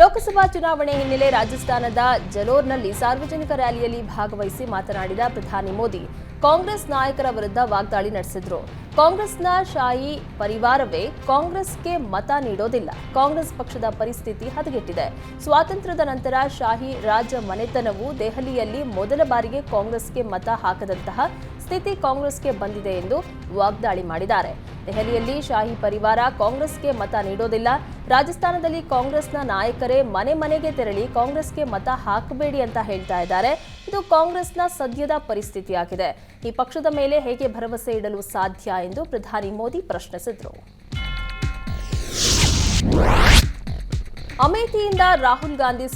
ಲೋಕಸಭಾ ಚುನಾವಣೆ ಹಿನ್ನೆಲೆ ರಾಜಸ್ಥಾನದ ಜಲೋರ್ನಲ್ಲಿ ಸಾರ್ವಜನಿಕ ರ್ಯಾಲಿಯಲ್ಲಿ ಭಾಗವಹಿಸಿ ಮಾತನಾಡಿದ ಪ್ರಧಾನಿ ಮೋದಿ ಕಾಂಗ್ರೆಸ್ ನಾಯಕರ ವಿರುದ್ಧ ವಾಗ್ದಾಳಿ ನಡೆಸಿದ್ರು. ಕಾಂಗ್ರೆಸ್ನ ಶಾಹಿ ಪರಿವಾರವೇ ಕಾಂಗ್ರೆಸ್ಗೆ ಮತ ನೀಡೋದಿಲ್ಲ. ಕಾಂಗ್ರೆಸ್ ಪಕ್ಷದ ಪರಿಸ್ಥಿತಿ ಹದಗೆಟ್ಟಿದೆ. ಸ್ವಾತಂತ್ರ್ಯದ ನಂತರ ಶಾಹಿ ರಾಜ ಮನೆತನವು ದೆಹಲಿಯಲ್ಲಿ ಮೊದಲ ಬಾರಿಗೆ ಕಾಂಗ್ರೆಸ್ಗೆ ಮತ ಹಾಕದಂತಹ ಸ್ಥಿತಿ ಕಾಂಗ್ರೆಸ್ಗೆ ಬಂದಿದೆ ಎಂದು ವಾಗ್ದಾಳಿ ಮಾಡಿದ್ದಾರೆ. ದೆಹಲಿಯಲ್ಲಿ ಶಾಹಿ ಪರಿವಾರ ಕಾಂಗ್ರೆಸ್ಗೆ ಮತ ನೀಡೋದಿಲ್ಲ. ರಾಜಸ್ಥಾನದಲ್ಲಿ ಕಾಂಗ್ರೆಸ್ನ ನಾಯಕರೇ ಮನೆ ಮನೆಗೆ ತೆರಳಿ ಕಾಂಗ್ರೆಸ್ಗೆ ಮತ ಹಾಕಬೇಡಿ ಅಂತ ಹೇಳ್ತಾ ಇದ್ದಾರೆ. ಇದು ಕಾಂಗ್ರೆಸ್ನ ಸದ್ಯದ ಪರಿಸ್ಥಿತಿಯಾಗಿದೆ. ಈ ಪಕ್ಷದ ಮೇಲೆ ಹೇಗೆ ಭರವಸೆ ಇಡಲು ಸಾಧ್ಯ ಎಂದು ಪ್ರಧಾನಿ ಮೋದಿ ಪ್ರಶ್ನಿಸಿದರು. ಅಮೇಥಿಯಿಂದ ರಾಹುಲ್ ಗಾಂಧಿ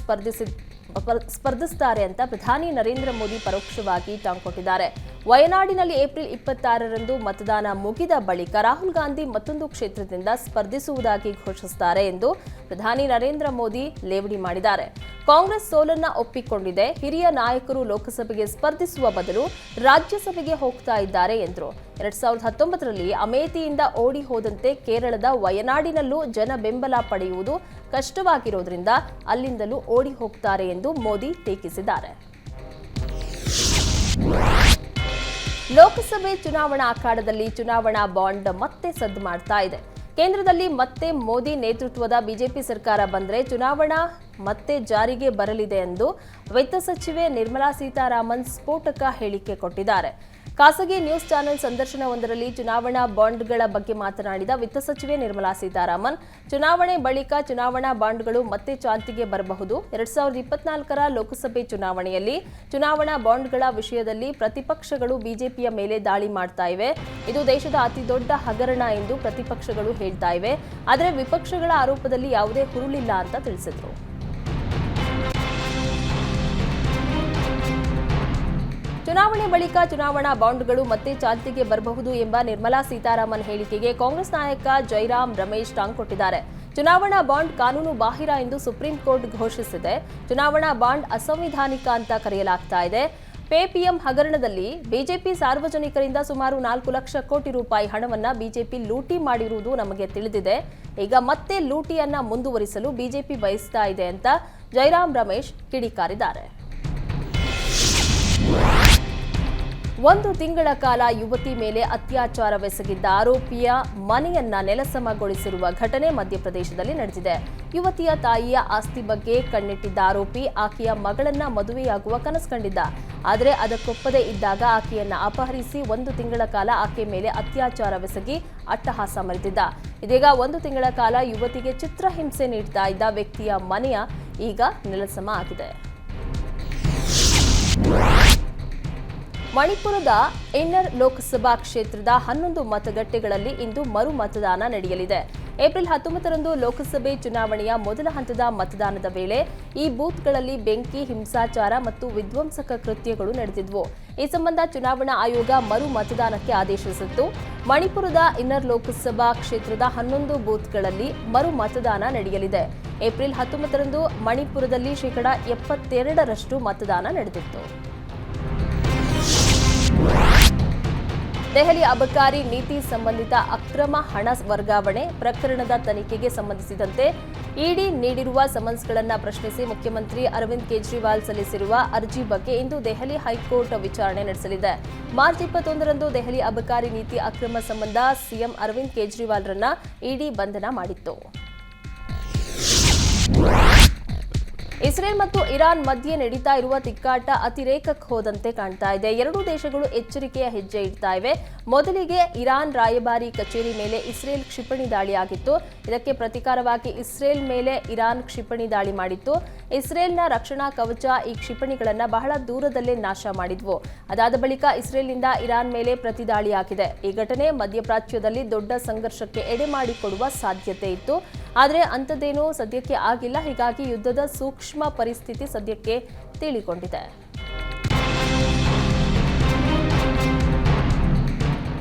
ಸ್ಪರ್ಧಿಸುತ್ತಾರೆ ಅಂತ ಪ್ರಧಾನಿ ನರೇಂದ್ರ ಮೋದಿ ಪರೋಕ್ಷವಾಗಿ ಟಾಂಗ್ ಕೊಟ್ಟಿದ್ದಾರೆ. ವಯನಾಡಿನಲ್ಲಿ ಏಪ್ರಿಲ್ 26ರಂದು ಮತದಾನ ಮುಗಿದ ಬಳಿಕ ರಾಹುಲ್ ಗಾಂಧಿ ಮತ್ತೊಂದು ಕ್ಷೇತ್ರದಿಂದ ಸ್ಪರ್ಧಿಸುವುದಾಗಿ ಘೋಷಿಸುತ್ತಾರೆ ಎಂದು ಪ್ರಧಾನಿ ನರೇಂದ್ರ ಮೋದಿ ಲೇವಡಿ ಮಾಡಿದ್ದಾರೆ. ಕಾಂಗ್ರೆಸ್ ಸೋಲನ್ನ ಒಪ್ಪಿಕೊಂಡಿದೆ. ಹಿರಿಯ ನಾಯಕರು ಲೋಕಸಭೆಗೆ ಸ್ಪರ್ಧಿಸುವ ಬದಲು ರಾಜ್ಯಸಭೆಗೆ ಹೋಗ್ತಾ ಇದ್ದಾರೆ ಎಂದರು. 2019ರಲ್ಲಿ ಅಮೇಥಿಯಿಂದ ಓಡಿ ಹೋದಂತೆ ಕೇರಳದ ವಯನಾಡಿನಲ್ಲೂ ಜನ ಬೆಂಬಲ ಪಡೆಯುವುದು ಕಷ್ಟವಾಗಿರೋದ್ರಿಂದ ಅಲ್ಲಿಂದಲೂ ಓಡಿ ಹೋಗ್ತಾರೆ ಎಂದು ಮೋದಿ ಟೀಕಿಸಿದ್ದಾರೆ. ಲೋಕಸಭೆ ಚುನಾವಣಾ ಅಖಾಡದಲ್ಲಿ ಚುನಾವಣಾ ಬಾಂಡ್ ಮತ್ತೆ ಸದ್ದು ಮಾಡ್ತಾ ಇದೆ. ಕೇಂದ್ರದಲ್ಲಿ ಮತ್ತೆ ಮೋದಿ ನೇತೃತ್ವದ ಬಿಜೆಪಿ ಸರ್ಕಾರ ಬಂದರೆ ಚುನಾವಣಾ ಮತ್ತೆ ಜಾರಿಗೆ ಬರಲಿದೆ ಎಂದು ವಿತ್ತ ಸಚಿವೆ ನಿರ್ಮಲಾ ಸೀತಾರಾಮನ್ ಸ್ಫೋಟಕ ಹೇಳಿಕೆ ಕೊಟ್ಟಿದ್ದಾರೆ. ಖಾಸಗಿ ನ್ಯೂಸ್ ಚಾನೆಲ್ ಸಂದರ್ಶನವೊಂದರಲ್ಲಿ ಚುನಾವಣಾ ಬಾಂಡ್ಗಳ ಬಗ್ಗೆ ಮಾತನಾಡಿದ ವಿತ್ತ ಸಚಿವೆ ನಿರ್ಮಲಾ ಸೀತಾರಾಮನ್, ಚುನಾವಣೆ ಬಳಿಕ ಚುನಾವಣಾ ಬಾಂಡ್ಗಳು ಮತ್ತೆ ಚಾಲ್ತಿಗೆ ಬರಬಹುದು. 2024ರ ಲೋಕಸಭೆ ಚುನಾವಣೆಯಲ್ಲಿ ಚುನಾವಣಾ ಬಾಂಡ್ಗಳ ವಿಷಯದಲ್ಲಿ ಪ್ರತಿಪಕ್ಷಗಳು ಬಿಜೆಪಿಯ ಮೇಲೆ ದಾಳಿ ಮಾಡ್ತಾ ಇವೆ. ಇದು ದೇಶದ ಅತಿದೊಡ್ಡ ಹಗರಣ ಎಂದು ಪ್ರತಿಪಕ್ಷಗಳು ಹೇಳ್ತಾ ಇವೆ. ಆದರೆ ವಿಪಕ್ಷಗಳ ಆರೋಪದಲ್ಲಿ ಯಾವುದೇ ಹುರುಳಿಲ್ಲ ಅಂತ ತಿಳಿಸಿದರು. ಚುನಾವಣೆ ಬಳಿಕ ಚುನಾವಣಾ ಬಾಂಡ್ಗಳು ಮತ್ತೆ ಚಾಲ್ತಿಗೆ ಬರಬಹುದು ಎಂಬ ನಿರ್ಮಲಾ ಸೀತಾರಾಮನ್ ಹೇಳಿಕೆಗೆ ಕಾಂಗ್ರೆಸ್ ನಾಯಕ ಜೈರಾಮ್ ರಮೇಶ್ ಟಾಂಗ್ ಕೊಟ್ಟಿದ್ದಾರೆ. ಚುನಾವಣಾ ಬಾಂಡ್ ಕಾನೂನು ಬಾಹಿರ ಎಂದು ಸುಪ್ರೀಂ ಕೋರ್ಟ್ ಘೋಷಿಸಿದೆ. ಚುನಾವಣಾ ಬಾಂಡ್ ಅಸಂವಿಧಾನಿಕ ಅಂತ ಕರೆಯಲಾಗ್ತಾ ಇದೆ. ಪೇಪಿಎಂ ಹಗರಣದಲ್ಲಿ ಬಿಜೆಪಿ ಸಾರ್ವಜನಿಕರಿಂದ ಸುಮಾರು 4 ಲಕ್ಷ ಕೋಟಿ ರೂಪಾಯಿ ಹಣವನ್ನ ಬಿಜೆಪಿ ಲೂಟಿ ಮಾಡಿರುವುದು ನಮಗೆ ತಿಳಿದಿದೆ. ಈಗ ಮತ್ತೆ ಲೂಟಿಯನ್ನ ಮುಂದುವರಿಸಲು ಬಿಜೆಪಿ ಬಯಸ್ತಾ ಇದೆ ಅಂತ ಜೈರಾಮ್ ರಮೇಶ್ ಕಿಡಿಕಾರಿದ್ದಾರೆ. 1 ತಿಂಗಳ ಕಾಲ ಯುವತಿ ಮೇಲೆ ಅತ್ಯಾಚಾರವೆಸಗಿದ್ದ ಆರೋಪಿಯ ಮನೆಯನ್ನ ನೆಲಸಮಗೊಳಿಸಿರುವ ಘಟನೆ ಮಧ್ಯಪ್ರದೇಶದಲ್ಲಿ ನಡೆದಿದೆ. ಯುವತಿಯ ತಾಯಿಯ ಆಸ್ತಿ ಬಗ್ಗೆ ಕಣ್ಣಿಟ್ಟಿದ್ದ ಆರೋಪಿ ಆಕೆಯ ಮಗಳನ್ನ ಮದುವೆಯಾಗುವ ಕನಸು ಕಂಡಿದ್ದ. ಆದರೆ ಅದಕ್ಕೊಪ್ಪದೇ ಇದ್ದಾಗ ಆಕೆಯನ್ನ ಅಪಹರಿಸಿ 1 ತಿಂಗಳ ಕಾಲ ಆಕೆ ಮೇಲೆ ಅತ್ಯಾಚಾರವೆಸಗಿ ಅಟ್ಟಹಾಸ ಮೆರೆದಿದ್ದ. ಇದೀಗ 1 ತಿಂಗಳ ಕಾಲ ಯುವತಿಗೆ ಚಿತ್ರಹಿಂಸೆ ನೀಡ್ತಾ ಇದ್ದ ವ್ಯಕ್ತಿಯ ಮನೆಯ ಈಗ ನೆಲಸಮ ಆಗಿದೆ. ಮಣಿಪುರದ ಇನ್ನರ್ ಲೋಕಸಭಾ ಕ್ಷೇತ್ರದ 11 ಮತಗಟ್ಟೆಗಳಲ್ಲಿ ಇಂದು ಮರು ಮತದಾನ ನಡೆಯಲಿದೆ. ಏಪ್ರಿಲ್ 19ರಂದು ಲೋಕಸಭೆ ಚುನಾವಣೆಯ ಮೊದಲ ಹಂತದ ಮತದಾನದ ವೇಳೆ ಈ ಬೂತ್ಗಳಲ್ಲಿ ಬೆಂಕಿ, ಹಿಂಸಾಚಾರ ಮತ್ತು ವಿಧ್ವಂಸಕ ಕೃತ್ಯಗಳು ನಡೆದಿದ್ವು. ಈ ಸಂಬಂಧ ಚುನಾವಣಾ ಆಯೋಗ ಮರು ಮತದಾನಕ್ಕೆ ಆದೇಶಿಸಿತ್ತು. ಮಣಿಪುರದ ಇನ್ನರ್ ಲೋಕಸಭಾ ಕ್ಷೇತ್ರದ 11 ಬೂತ್ಗಳಲ್ಲಿ ಮರು ಮತದಾನ ನಡೆಯಲಿದೆ. ಏಪ್ರಿಲ್ 19ರಂದು ಮಣಿಪುರದಲ್ಲಿ 72% ಮತದಾನ ನಡೆದಿತ್ತು. ದೆಹಲಿ ಅಬಕಾರಿ ನೀತಿ ಸಂಬಂಧಿತ ಅಕ್ರಮ ಹಣ ವರ್ಗಾವಣೆ ಪ್ರಕರಣದ ತನಿಖೆಗೆ ಸಂಬಂಧಿಸಿದಂತೆ ಇಡಿ ನೀಡಿರುವ ಸಮನ್ಸ್ಗಳನ್ನು ಪ್ರಶ್ನಿಸಿ ಮುಖ್ಯಮಂತ್ರಿ ಅರವಿಂದ್ ಕೇಜ್ರಿವಾಲ್ ಸಲ್ಲಿಸಿರುವ ಅರ್ಜಿ ಬಗ್ಗೆ ಇಂದು ದೆಹಲಿ ಹೈಕೋರ್ಟ್ ವಿಚಾರಣೆ ನಡೆಸಲಿದೆ. ಮಾರ್ಚ್ 21ರಂದು ದೆಹಲಿ ಅಬಕಾರಿ ನೀತಿ ಅಕ್ರಮ ಸಂಬಂಧ ಸಿಎಂ ಅರವಿಂದ್ ಕೇಜ್ರಿವಾಲ್ರನ್ನ ಇಡಿ ಬಂಧನ ಮಾಡಿತ್ತು. ಇಸ್ರೇಲ್ ಮತ್ತು ಇರಾನ್ ಮಧ್ಯೆ ನಡೀತಾ ಇರುವ ತಿಕ್ಕಾಟ ಅತಿರೇಕಕ್ಕೆ ಹೋದಂತೆ ಕಾಣ್ತಾ ಇದೆ. ಎರಡೂ ದೇಶಗಳು ಎಚ್ಚರಿಕೆಯ ಹೆಜ್ಜೆ ಇಡ್ತಾ ಇವೆ. ಮೊದಲಿಗೆ ಇರಾನ್ ರಾಯಭಾರಿ ಕಚೇರಿ ಮೇಲೆ ಇಸ್ರೇಲ್ ಕ್ಷಿಪಣಿ ದಾಳಿಯಾಗಿತ್ತು. ಇದಕ್ಕೆ ಪ್ರತೀಕಾರವಾಗಿ ಇಸ್ರೇಲ್ ಮೇಲೆ ಇರಾನ್ ಕ್ಷಿಪಣಿ ದಾಳಿ ಮಾಡಿತ್ತು. ಇಸ್ರೇಲ್ನ ರಕ್ಷಣಾ ಕವಚ ಈ ಕ್ಷಿಪಣಿಗಳನ್ನು ಬಹಳ ದೂರದಲ್ಲೇ ನಾಶ ಮಾಡಿದ್ವು. ಅದಾದ ಬಳಿಕ ಇಸ್ರೇಲ್ನಿಂದ ಇರಾನ್ ಮೇಲೆ ಪ್ರತಿದಾಳಿಯಾಗಿದೆ. ಈ ಘಟನೆ ಮಧ್ಯಪ್ರಾಚ್ಯದಲ್ಲಿ ದೊಡ್ಡ ಸಂಘರ್ಷಕ್ಕೆ ಎಡೆ ಮಾಡಿಕೊಡುವ ಸಾಧ್ಯತೆ ಇತ್ತು. ಆದರೆ ಅಂಥದ್ದೇನೂ ಸದ್ಯಕ್ಕೆ ಆಗಿಲ್ಲ. ಹೀಗಾಗಿ ಯುದ್ಧದ ಸೂಕ್ಷ್ಮ ಪರಿಸ್ಥಿತಿ ಸದ್ಯಕ್ಕೆ ತಿಳಿಕೊಂಡಿದೆ.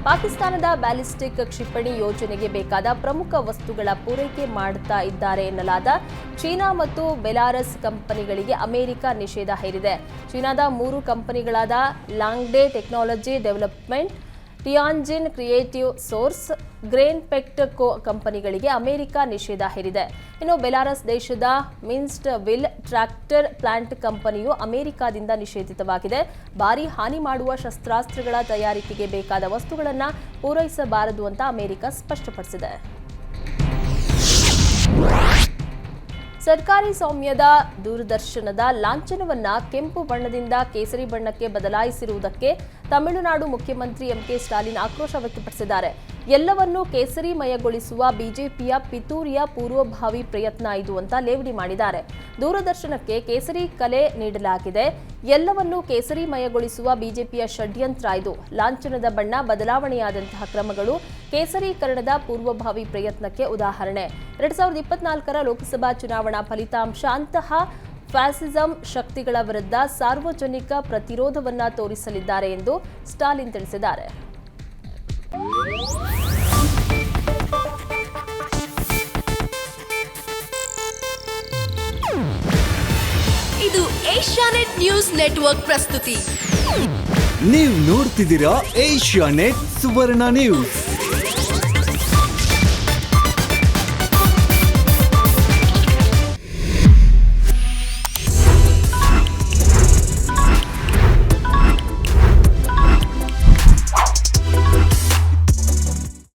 ಪಾಕಿಸ್ತಾನದ ಬ್ಯಾಲಿಸ್ಟಿಕ್ ಕ್ಷಿಪಣಿ ಯೋಜನೆಗೆ ಬೇಕಾದ ಪ್ರಮುಖ ವಸ್ತುಗಳ ಪೂರೈಕೆ ಮಾಡುತ್ತಾ ಇದ್ದಾರೆ ಎನ್ನಲಾದ ಚೀನಾ ಮತ್ತು ಬೆಲಾರಸ್ ಕಂಪನಿಗಳಿಗೆ ಅಮೆರಿಕ ನಿಷೇಧ ಹೇರಿದೆ. ಚೀನಾದ 3 ಕಂಪನಿಗಳಾದ Longde technology development, Tianjin creative source, grain ಪೆಕ್ಟ್ ಕೋ ಕಂಪನಿಗಳಿಗೆ ಅಮೆರಿಕ ನಿಷೇಧ ಹೇರಿದೆ. ಇನ್ನು ಬೆಲಾರಸ್ ದೇಶದ ಮಿನ್ಸ್ಡ್ ವಿಲ್ ಟ್ರ್ಯಾಕ್ಟರ್ ಪ್ಲಾಂಟ್ ಕಂಪನಿಯು ಅಮೆರಿಕದಿಂದ ನಿಷೇಧಿತವಾಗಿದೆ. ಭಾರೀ ಹಾನಿ ಮಾಡುವ ಶಸ್ತ್ರಾಸ್ತ್ರಗಳ ತಯಾರಿಕೆಗೆ ಬೇಕಾದ ವಸ್ತುಗಳನ್ನು ಪೂರೈಸಬಾರದು ಅಂತ ಅಮೆರಿಕ ಸ್ಪಷ್ಟಪಡಿಸಿದೆ. ಸರ್ಕಾರಿ ಸ್ವಾಮ್ಯದ ದೂರದರ್ಶನದ ಲಾಂಛನವನ್ನ ಕೆಂಪು ಬಣ್ಣದಿಂದ ಕೇಸರಿ ಬಣ್ಣಕ್ಕೆ ಬದಲಾಯಿಸಿರುವುದಕ್ಕೆ ತಮಿಳುನಾಡು ಮುಖ್ಯಮಂತ್ರಿ ಎಂಕೆ ಸ್ಟಾಲಿನ್ ಆಕ್ರೋಶ ವ್ಯಕ್ತಪಡಿಸಿದ್ದಾರೆ. ಎಲ್ಲವನ್ನೂ ಕೇಸರಿಮಯಗೊಳಿಸುವ ಬಿಜೆಪಿಯ ಪಿತೂರಿಯ ಪೂರ್ವಭಾವಿ ಪ್ರಯತ್ನ ಇದು ಅಂತ ಲೇವಡಿ ಮಾಡಿದ್ದಾರೆ. ದೂರದರ್ಶನಕ್ಕೆ ಕೇಸರಿ ಕಲೆ ನೀಡಲಾಗಿದೆ. ಎಲ್ಲವನ್ನೂ ಕೇಸರಿಮಯಗೊಳಿಸುವ ಬಿಜೆಪಿಯ ಷಡ್ಯಂತ್ರ ಇದು. ಲಾಂಛನದ ಬಣ್ಣ ಬದಲಾವಣೆಯಾದಂತಹ ಕ್ರಮಗಳು ಕೇಸರೀಕರಣದ ಪೂರ್ವಭಾವಿ ಪ್ರಯತ್ನಕ್ಕೆ ಉದಾಹರಣೆ. 2024ರ ಲೋಕಸಭಾ ಚುನಾವಣಾ ಫಲಿತಾಂಶ ಅಂತಹ ಫ್ಯಾಸಿಸಂ ಶಕ್ತಿಗಳ ವಿರುದ್ಧ ಸಾರ್ವಜನಿಕ ಪ್ರತಿರೋಧವನ್ನ ತೋರಿಸಲಿದ್ದಾರೆ ಎಂದು ಸ್ಟಾಲಿನ್ ತಿಳಿಸಿದ್ದಾರೆ. ಇದು ಏಷ್ಯಾನೆಟ್ ನ್ಯೂಸ್ ನೆಟ್ವರ್ಕ್ ಪ್ರಸ್ತುತಿ. ನೀವು ನೋಡ್ತಿದ್ದೀರಾ ಏಷ್ಯಾನೆಟ್ ಸುವರ್ಣ ನ್ಯೂಸ್.